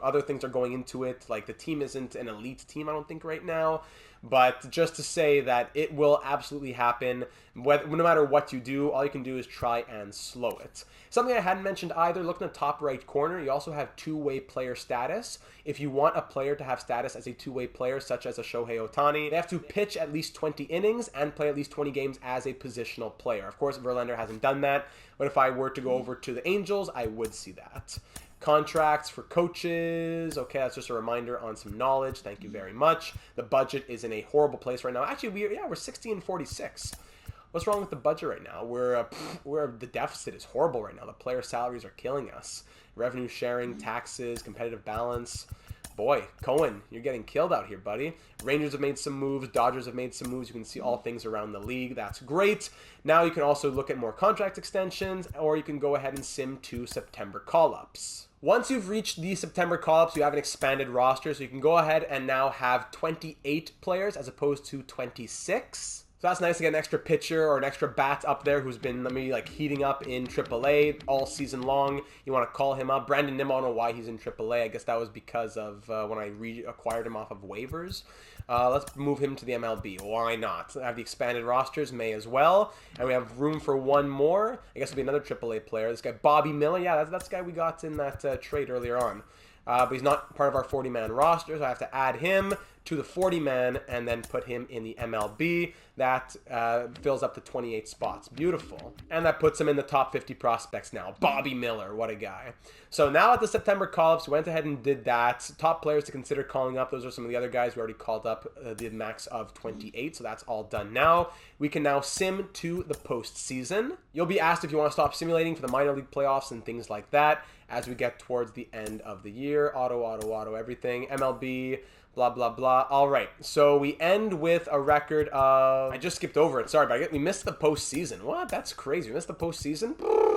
other things are going into it. Like the team isn't an elite team, I don't think, right now. But just to say that it will absolutely happen. No matter what you do, all you can do is try and slow it. Something I hadn't mentioned either, look in the top right corner, you also have two-way player status. If you want a player to have status as a two-way player, such as a Shohei Ohtani, they have to pitch at least 20 innings and play at least 20 games as a positional player. Of course, Verlander hasn't done that, but if I were to go over to the Angels, I would see that. Contracts for coaches. Okay, that's just a reminder on some knowledge. Thank you very much. The budget is in a horrible place right now. Actually, we're 60-46. What's wrong with the budget right now? The deficit is horrible right now. The player salaries are killing us. Revenue sharing, taxes, competitive balance. Boy, Cohen, you're getting killed out here, buddy. Rangers have made some moves. Dodgers have made some moves. You can see all things around the league. That's great. Now you can also look at more contract extensions, or you can go ahead and sim to September call-ups. Once you've reached the September call-ups, you have an expanded roster, so you can go ahead and now have 28 players as opposed to 26. So that's nice to get an extra pitcher or an extra bat up there who's been maybe like heating up in AAA all season long. You want to call him up. Brandon Nimmo, I don't know why he's in AAA. I guess that was because of when I acquired him off of waivers. Let's move him to the MLB. Why not? I have the expanded rosters, may as well. And we have room for one more. I guess it'll be another AAA player. This guy, Bobby Miller. Yeah, that's the guy we got in that trade earlier on. But he's not part of our 40-man roster, so I have to add him to the 40-man and then put him in the MLB. That fills up to 28 spots. Beautiful. And that puts him in the top 50 prospects now. Bobby Miller, what a guy. So now at the September call-ups, we went ahead and did that. Top players to consider calling up. Those are some of the other guys we already called up, the max of 28, so that's all done now. We can now sim to the postseason. You'll be asked if you want to stop simulating for the minor league playoffs and things like that as we get towards the end of the year. Auto, everything. MLB, blah, blah, blah. All right, so we end with a record of... I just skipped over it. Sorry, but we missed the postseason. What? That's crazy. We missed the postseason?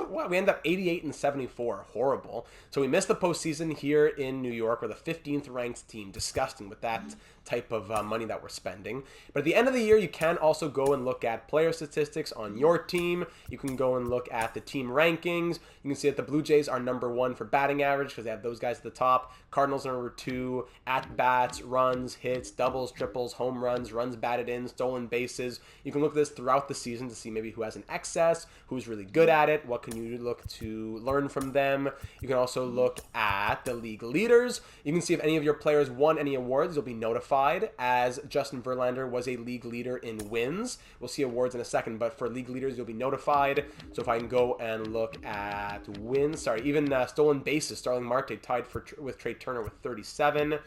What? We ended up 88 and 74. Horrible. So we missed the postseason here in New York. We're the 15th ranked team. Disgusting with that type of money that we're spending. But at the end of the year, you can also go and look at player statistics on your team. You can go and look at the team rankings. You can see that the Blue Jays are #1 for batting average because they have those guys at the top. Cardinals are #2, at-bats, runs, hits, doubles, triples, home runs, runs batted in, stolen bases. You can look at this throughout the season to see maybe who has an excess, who's really good at it, what can you look to learn from them. You can also look at the league leaders. You can see if any of your players won any awards. You'll be notified, as Justin Verlander was a league leader in wins. We'll see awards in a second, but for league leaders, you'll be notified. So if I can go and look at wins, even stolen bases, Starling Marte tied with Trey Turner with 37.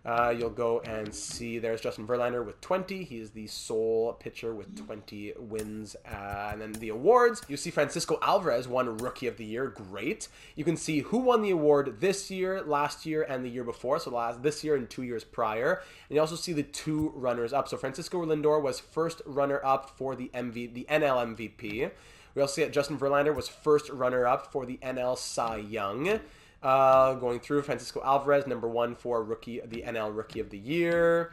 You'll go and see there's Justin Verlander with 20. He is the sole pitcher with 20 wins. And then the awards, you see Francisco Alvarez won Rookie of the Year. Great. You can see who won the award this year, last year, and the year before. So this year and 2 years prior. And you also see the 2 runners-up. So Francisco Lindor was first runner-up for the NL MVP. We also see that Justin Verlander was first runner-up for the NL Cy Young. Going through, Francisco Alvarez, #1 for the NL Rookie of the Year,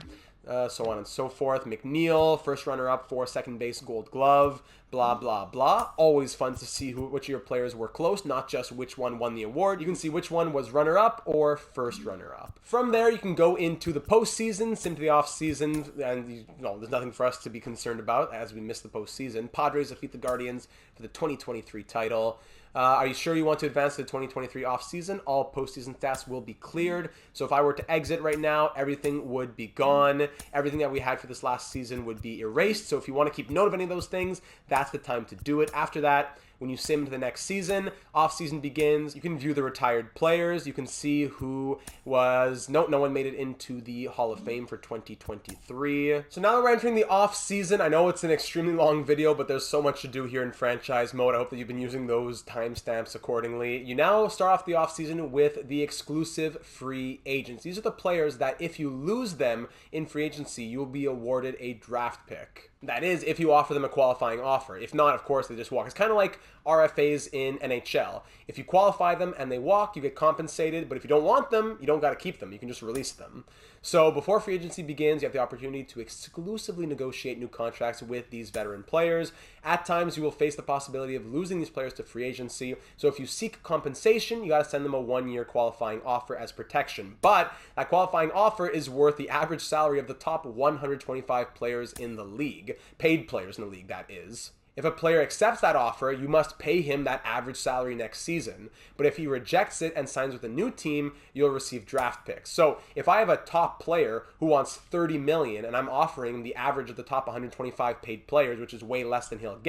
so on and so forth. McNeil, first runner-up for second base Gold Glove, blah, blah, blah. Always fun to see which of your players were close, not just which one won the award. You can see which one was runner-up or first runner-up. From there, you can go into the postseason, sim to the offseason, and there's nothing for us to be concerned about as we miss the postseason. Padres defeat the Guardians for the 2023 title. Are you sure you want to advance to the 2023 offseason? All postseason stats will be cleared. So if I were to exit right now, everything would be gone. Everything that we had for this last season would be erased. So if you want to keep note of any of those things, that's the time to do it. After that, when you sim to the next season, off-season begins. You can view the retired players. You can see who was... No one made it into the Hall of Fame for 2023. So now that we're entering the off-season, I know it's an extremely long video, but there's so much to do here in franchise mode. I hope that you've been using those timestamps accordingly. You now start off the off-season with the exclusive free agents. These are the players that if you lose them in free agency, you'll be awarded a draft pick. That is, if you offer them a qualifying offer. If not, of course, they just walk. It's kind of like RFAs in NHL. If you qualify them and they walk, you get compensated. But if you don't want them, you don't got to keep them. You can just release them. So before free agency begins, you have the opportunity to exclusively negotiate new contracts with these veteran players. At times, you will face the possibility of losing these players to free agency. So if you seek compensation, you got to send them a 1-year qualifying offer as protection. But that qualifying offer is worth the average salary of the top 125 players in the league. Paid players in the league, that is. If a player accepts that offer, you must pay him that average salary next season. But if he rejects it and signs with a new team, you'll receive draft picks. So if I have a top player who wants $30 million and I'm offering the average of the top 125 paid players, which is way less than he'll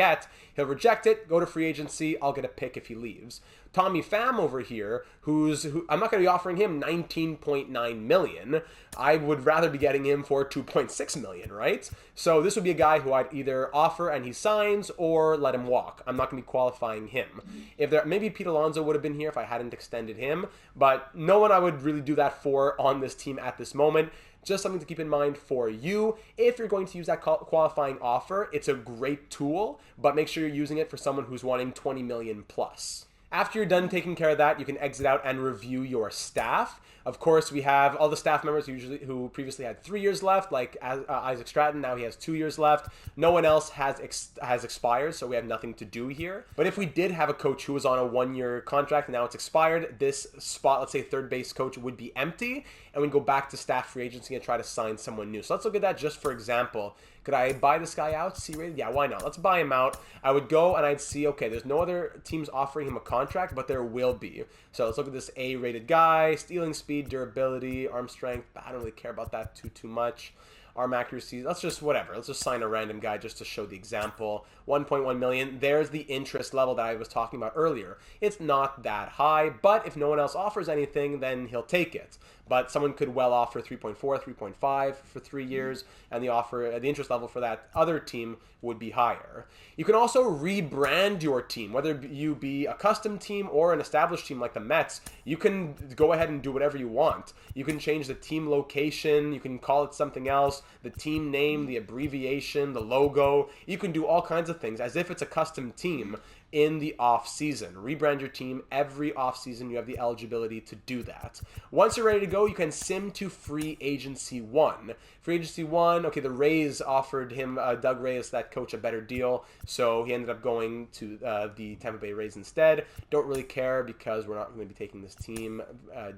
reject it, go to free agency, I'll get a pick if he leaves. Tommy Pham over here, who I'm not going to be offering him $19.9 million. I would rather be getting him for $2.6 million, right? So this would be a guy who I'd either offer and he signs or let him walk. I'm not going to be qualifying him. Maybe Pete Alonso would have been here if I hadn't extended him, but no one I would really do that for on this team at this moment. Just something to keep in mind for you. If you're going to use that qualifying offer, it's a great tool, but make sure you're using it for someone who's wanting $20 million plus. After you're done taking care of that, you can exit out and review your staff. Of course, we have all the staff members who previously had 3 years left, like Isaac Stratton. Now he has 2 years left. No one else has expired, so we have nothing to do here. But if we did have a coach who was on a 1-year contract and now it's expired, this spot, let's say third base coach, would be empty, and we go back to staff free agency and try to sign someone new. So let's look at that just for example. Could I buy this guy out? C-rated? Yeah, why not? Let's buy him out. I would go and I'd see, okay, there's no other teams offering him a contract, but there will be. So let's look at this A-rated guy. Stealing speed, durability, arm strength. I don't really care about that too much. Arm accuracy, let's just whatever. Let's just sign a random guy just to show the example. 1.1 million. There's the interest level that I was talking about earlier. It's not that high, but if no one else offers anything, then he'll take it. But someone could well offer 3.4, 3.5 for 3 years, and the interest level for that other team would be higher. You can also rebrand your team, whether you be a custom team or an established team like the Mets. You can go ahead and do whatever you want. You can change the team location, you can call it something else, the team name, the abbreviation, the logo. You can do all kinds of things as if it's a custom team in the off-season. Rebrand your team every off-season. You have the eligibility to do that. Once you're ready to go, you can sim to Free Agency 1. Free Agency 1, okay, the Rays offered him, Doug Reyes, that coach, a better deal, so he ended up going to the Tampa Bay Rays instead. Don't really care because we're not going to be taking this team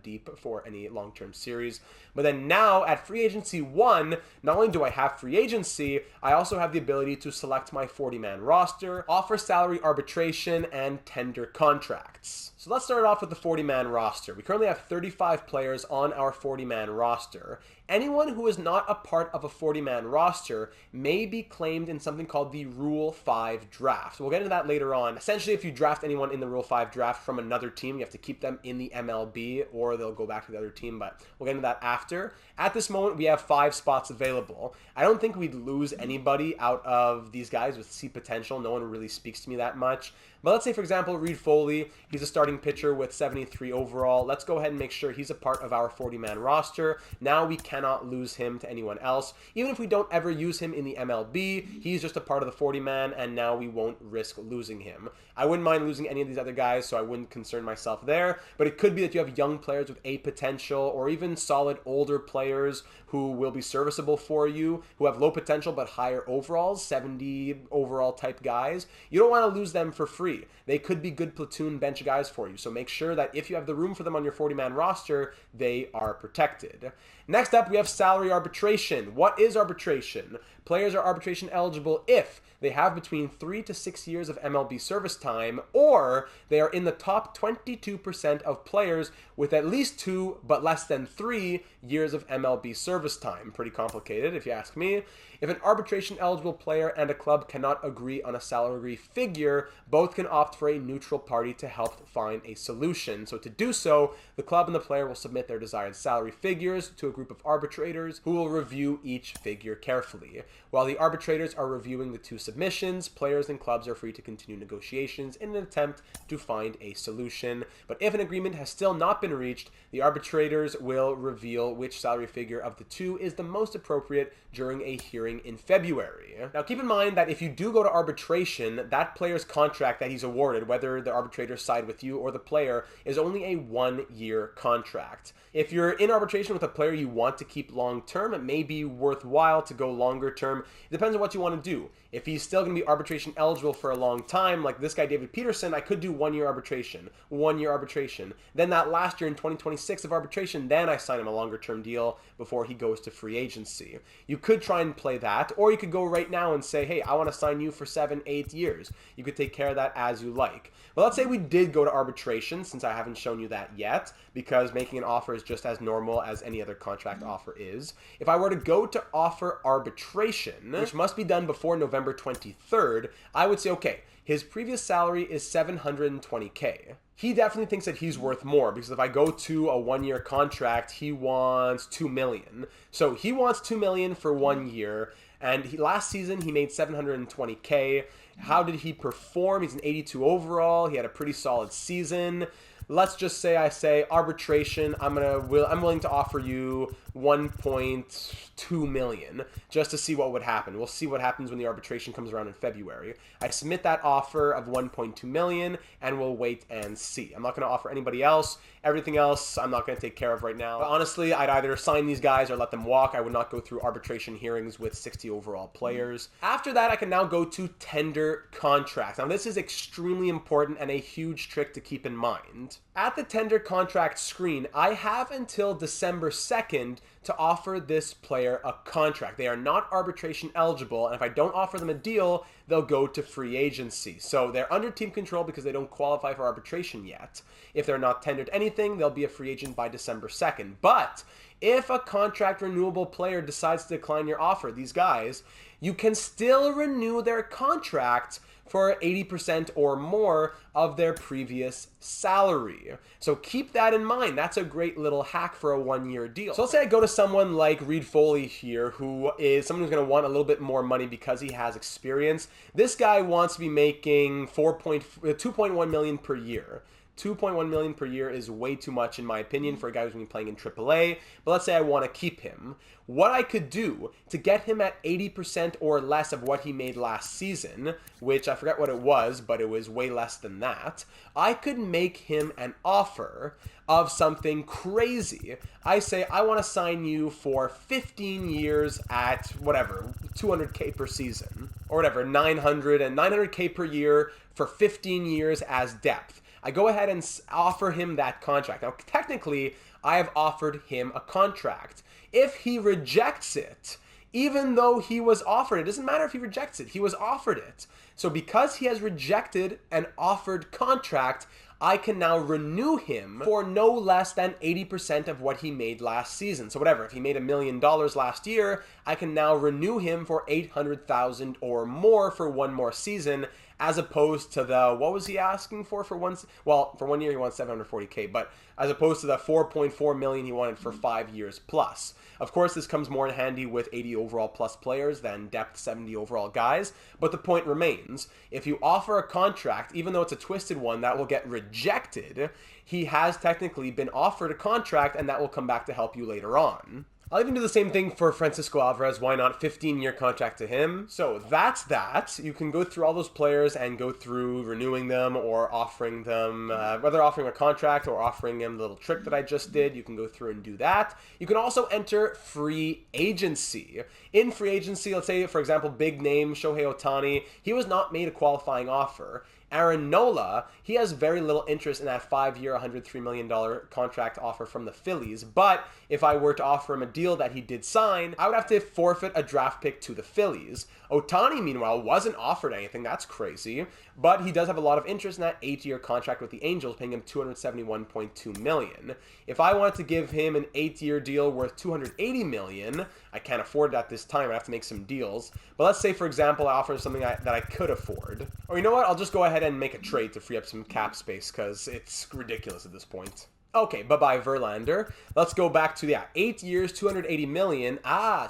deep for any long-term series. But then now at Free Agency 1, not only do I have free agency, I also have the ability to select my 40-man roster, offer salary arbitration, and tender contracts. So let's start off with the 40-man roster. We currently have 35 players on our 40-man roster. Anyone who is not a part of a 40-man roster may be claimed in something called the Rule 5 draft. We'll get into that later on. Essentially, if you draft anyone in the Rule 5 draft from another team, you have to keep them in the MLB or they'll go back to the other team, but we'll get into that after. At this moment, we have 5 spots available. I don't think we'd lose anybody out of these guys with C potential. No one really speaks to me that much. But let's say, for example, Reed Foley, he's a starting pitcher with 73 overall. Let's go ahead and make sure he's a part of our 40-man roster. Now we cannot lose him to anyone else. Even if we don't ever use him in the MLB, he's just a part of the 40-man, and now we won't risk losing him. I wouldn't mind losing any of these other guys, so I wouldn't concern myself there. But it could be that you have young players with A potential, or even solid older players who will be serviceable for you, who have low potential but higher overalls, 70 overall type guys. You don't want to lose them for free. They could be good platoon bench guys for you, so make sure that if you have the room for them on your 40-man roster, they are protected. Next up, we have salary arbitration. What is arbitration? Players are arbitration eligible if they have between 3 to 6 years of MLB service time, or they are in the top 22% of players with at least 2 but less than 3 years of MLB service time. Pretty complicated if you ask me. If an arbitration eligible player and a club cannot agree on a salary figure, both can opt for a neutral party to help find a solution. So to do so, the club and the player will submit their desired salary figures to a group of arbitrators who will review each figure carefully. While the arbitrators are reviewing the 2 submissions, players and clubs are free to continue negotiations in an attempt to find a solution. But if an agreement has still not been reached, the arbitrators will reveal which salary figure of the 2 is the most appropriate during a hearing in February. Now keep in mind that if you do go to arbitration, that player's contract that he's awarded, whether the arbitrators side with you or the player, is only a 1-year contract. If you're in arbitration with a player you want to keep long term, it may be worthwhile to go longer term. It depends on what you want to do. If he's still going to be arbitration eligible for a long time, like this guy David Peterson, I could do 1-year arbitration, 1-year arbitration. Then that last year in 2026 of arbitration, then I sign him a longer term deal before he goes to free agency. You could try and play that, or you could go right now and say, hey, I want to sign you for 7, 8 years. You could take care of that as you like. But let's say we did go to arbitration, since I haven't shown you that yet, because making an offer is just as normal as any other contract offer is. If I were to go to offer arbitration, which must be done before November 23rd, I would say, okay, his previous salary is $720K. He definitely thinks that he's worth more, because if I go to a 1-year contract, he wants $2 million. So he wants $2 million for 1 year, and last season he made $720K. How did he perform? He's an 82 overall. He had a pretty solid season. Let's just say I say arbitration, I'm willing to offer you 1.2 million just to see what would happen. We'll see what happens when the arbitration comes around in February. I submit that offer of 1.2 million and we'll wait and see. I'm not going to offer anybody else. Everything else I'm not going to take care of right now. But honestly, I'd either sign these guys or let them walk. I would not go through arbitration hearings with 60 overall players. After that, I can now go to tender contracts. Now, this is extremely important and a huge trick to keep in mind. At the tender contract screen, I have until December 2nd to offer this player a contract. They are not arbitration eligible, and if I don't offer them a deal, they'll go to free agency. So they're under team control because they don't qualify for arbitration yet. If they're not tendered anything, they'll be a free agent by December 2nd. But if a contract renewable player decides to decline your offer, these guys, you can still renew their contract for 80% or more of their previous salary. So keep that in mind. That's a great little hack for a one-year deal. So let's say I go to someone like Reed Foley here, who is someone who's going to want a little bit more money because he has experience. This guy wants to be making 2.1 million per year. 2.1 million per year is way too much in my opinion for a guy who's going to be playing in AAA, but let's say I want to keep him. What I could do to get him at 80% or less of what he made last season, which I forget what it was, but it was way less than that, I could make him an offer of something crazy. I say, I want to sign you for 15 years at whatever, 200K per season, or whatever, 900K per year for 15 years as depth. I go ahead and offer him that contract. Now, technically, I have offered him a contract. If he rejects it, even though he was offered, it doesn't matter if he rejects it, he was offered it. So because he has rejected an offered contract, I can now renew him for no less than 80% of what he made last season. So whatever, if he made $1 million last year, I can now renew him for $800,000 or more for one more season, as opposed to the, what was he asking for one, well, for 1 year he wants 740K, but as opposed to the 4.4 million he wanted for 5 years plus. Of course, this comes more in handy with 80 overall plus players than depth 70 overall guys, but the point remains, if you offer a contract, even though it's a twisted one that will get rejected, he has technically been offered a contract and that will come back to help you later on. I'll even do the same thing for Francisco Alvarez. Why not? 15-year contract to him. So that's that. You can go through all those players and go through renewing them or offering them, whether offering a contract or offering him the little trick that I just did. You can go through and do that. You can also enter free agency. In free agency, let's say, for example, big name Shohei Ohtani, he was not made a qualifying offer. Aaron Nola, he has very little interest in that 5-year, $103 million contract offer from the Phillies. But if I were to offer him a deal that he did sign, I would have to forfeit a draft pick to the Phillies. Ohtani, meanwhile, wasn't offered anything. That's crazy. But he does have a lot of interest in that 8-year contract with the Angels, paying him $271.2 million. If I wanted to give him an 8-year deal worth $280 million, I can't afford that this time. I have to make some deals. But let's say, for example, I offer him something that I could afford. Or you know what? I'll just go ahead and make a trade to free up some cap space because it's ridiculous at this point. Okay, bye-bye Verlander. Let's go back to, 8 years, $280 million.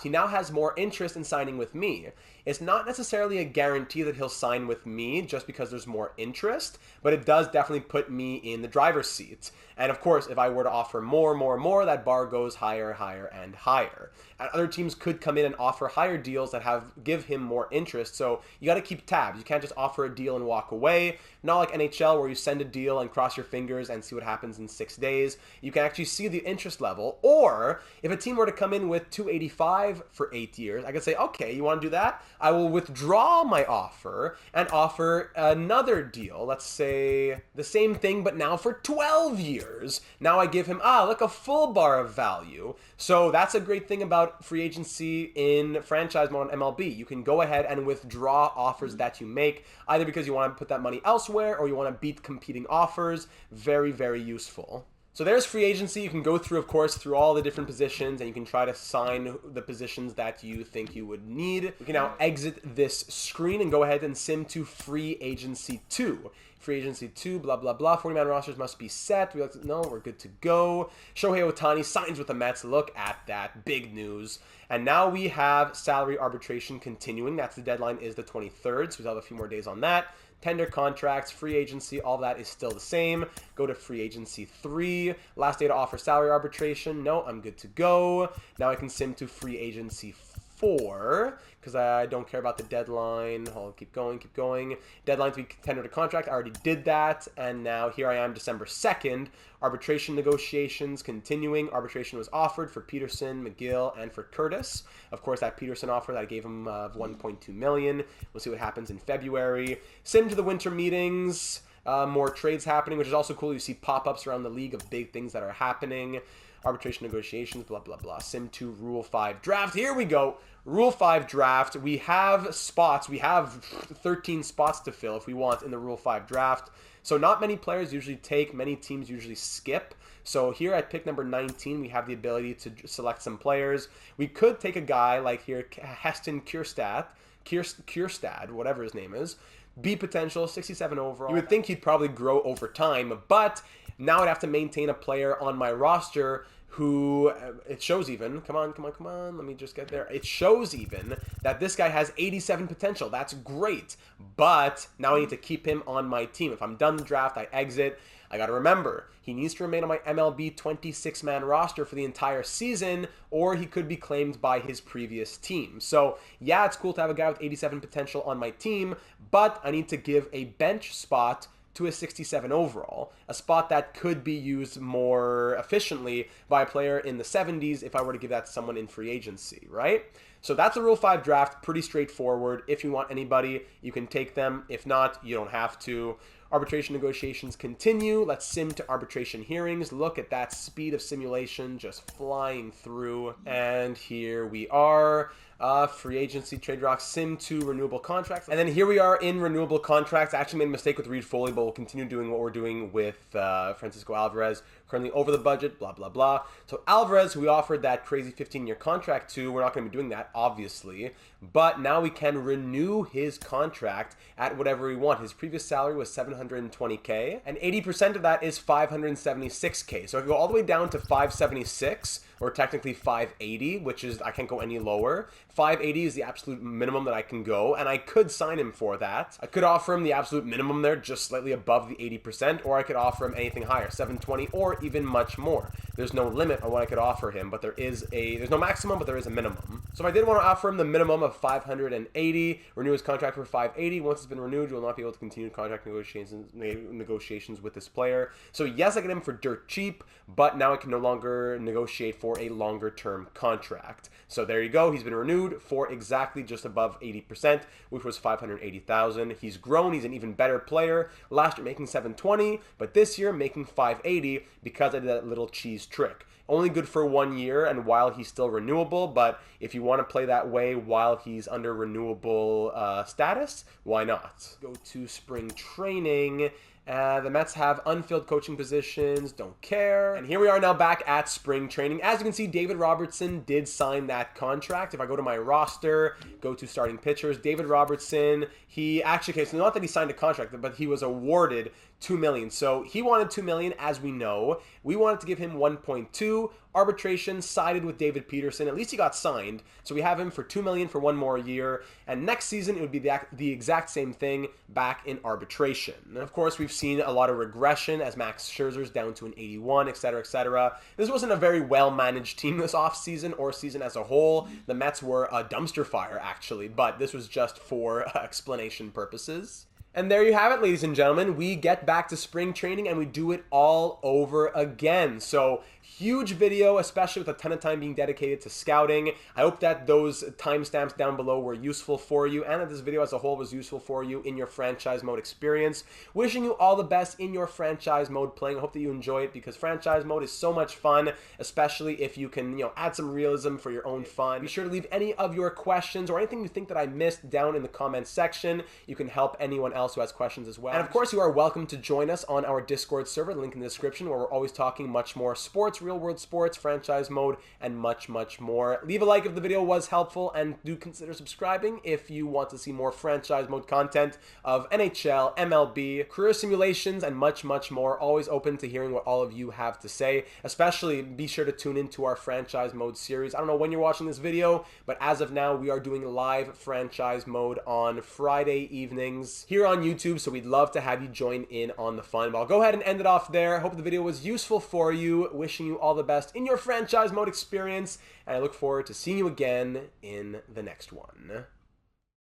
He now has more interest in signing with me. It's not necessarily a guarantee that he'll sign with me just because there's more interest, but it does definitely put me in the driver's seat. And of course, if I were to offer more, that bar goes higher, higher, and higher. And other teams could come in and offer higher deals that give him more interest. So you got to keep tabs. You can't just offer a deal and walk away. Not like NHL where you send a deal and cross your fingers and see what happens in 6 days. You can actually see the interest level. Or if a team were to come in with $285 for 8 years, I could say, okay, you want to do that? I will withdraw my offer and offer another deal. Let's say the same thing, but now for 12 years. Now I give him, look, a full bar of value. So that's a great thing about free agency in franchise mode on MLB. You can go ahead and withdraw offers that you make, either because you want to put that money elsewhere or you want to beat competing offers. Very, very useful. So there's free agency. You can go through, of course, through all the different positions, and you can try to sign the positions that you think you would need. You can now exit this screen and go ahead and sim to free agency 2. Free agency 2, blah, blah, blah. 40-man rosters must be set. We're good to go. Shohei Ohtani signs with the Mets. Look at that. Big news. And now we have salary arbitration continuing. That's the deadline is the 23rd, so we have a few more days on that. tender contracts, free agency, all that is still the same. Go to free agency 3. Last day to offer salary arbitration. No, I'm good to go. Now I can sim to free agency 4 because I don't care about the deadline. I'll keep going, keep going. Deadline to be tendered a contract. I already did that. And now here I am, December 2nd. Arbitration negotiations continuing. Arbitration was offered for Peterson, McGill, and for Curtis. Of course, that Peterson offer that I gave him $1.2 million. We'll see what happens in February. Sim to the winter meetings. More trades happening, which is also cool. You see pop-ups around the league of big things that are happening. Arbitration negotiations, blah, blah, blah. Sim 2 Rule 5 draft. Here we go. Rule 5 draft. We have spots. We have 13 spots to fill if we want in the Rule 5 draft. So not many players usually take. Many teams usually skip. So here at pick number 19, we have the ability to select some players. We could take a guy like here, Heston Kierstad, whatever his name is. B potential, 67 overall. You would think he'd probably grow over time, but now I'd have to maintain a player on my roster who, it shows even, come on, let me just get there. It shows even that this guy has 87 potential. That's great, but now I need to keep him on my team. If I'm done the draft, I exit. I got to remember, he needs to remain on my MLB 26-man roster for the entire season, or he could be claimed by his previous team. So, yeah, it's cool to have a guy with 87 potential on my team, but I need to give a bench spot to a 67 overall, a spot that could be used more efficiently by a player in the 70s if I were to give that to someone in free agency, right? So that's a Rule 5 draft, pretty straightforward. If you want anybody, you can take them. If not, you don't have to. Arbitration negotiations continue. Let's sim to arbitration hearings. Look at that speed of simulation just flying through. And here we are. Free agency, trade rock, sim to renewable contracts. And then here we are in renewable contracts. I actually made a mistake with Reed Foley, but we'll continue doing what we're doing with Francisco Alvarez. Currently over the budget, blah, blah, blah. So Alvarez, who we offered that crazy 15-year contract to, we're not going to be doing that, obviously. But now we can renew his contract at whatever we want. His previous salary was $720K, and 80% of that is $576K. So I can go all the way down to $576, or technically $580, which is, I can't go any lower. $580 is the absolute minimum that I can go, and I could sign him for that. I could offer him the absolute minimum there, just slightly above the 80%, or I could offer him anything higher, $720, or even much more. There's no limit on what I could offer him, but there's no maximum, but there is a minimum. So if I did want to offer him the minimum of $580, renew his contract for $580, once it's been renewed, you will not be able to continue contract negotiations with this player. So yes, I get him for dirt cheap, but now I can no longer negotiate for a longer term contract. So there you go. He's been renewed for exactly just above 80%, which was $580,000. He's grown. He's an even better player. Last year making $720, but this year making $580 because I did that little cheese trick. Only good for 1 year and while he's still renewable, but if you want to play that way while he's under renewable status, why not? Go to spring training. The Mets have unfilled coaching positions, don't care. And here we are now back at spring training. As you can see, David Robertson did sign that contract. If I go to my roster, go to starting pitchers, David Robertson, he actually, okay, so not that he signed a contract, but he was awarded $2 million. So he wanted $2 million, as we know. We wanted to give him 1.2. Arbitration sided with David Peterson. At least he got signed. So we have him for $2 million for 1 more year. And next season, it would be the exact same thing back in arbitration. Of course, we've seen a lot of regression as Max Scherzer's down to an 81, etc., etc. This wasn't a very well-managed team this offseason or season as a whole. The Mets were a dumpster fire, actually, but this was just for explanation purposes. And there you have it, ladies and gentlemen. We get back to spring training and we do it all over again. So huge video, especially with a ton of time being dedicated to scouting. I hope that those timestamps down below were useful for you and that this video as a whole was useful for you in your franchise mode experience. Wishing you all the best in your franchise mode playing. I hope that you enjoy it because franchise mode is so much fun, especially if you can, add some realism for your own fun. Be sure to leave any of your questions or anything you think that I missed down in the comments section. You can help anyone else who has questions as well. And of course, you are welcome to join us on our Discord server, link in the description, where we're always talking much more sports, sports, real world sports, franchise mode, and much, much more. Leave a like if the video was helpful, and do consider subscribing if you want to see more franchise mode content of NHL, MLB, career simulations, and much, much more. Always open to hearing what all of you have to say. Especially be sure to tune into our franchise mode series. I don't know when you're watching this video, but as of now, we are doing live franchise mode on Friday evenings here on YouTube, so we'd love to have you join in on the fun. But I'll go ahead and end it off there. Hope the video was useful for you. Wishing you all the best in your franchise mode experience, and I look forward to seeing you again in the next one.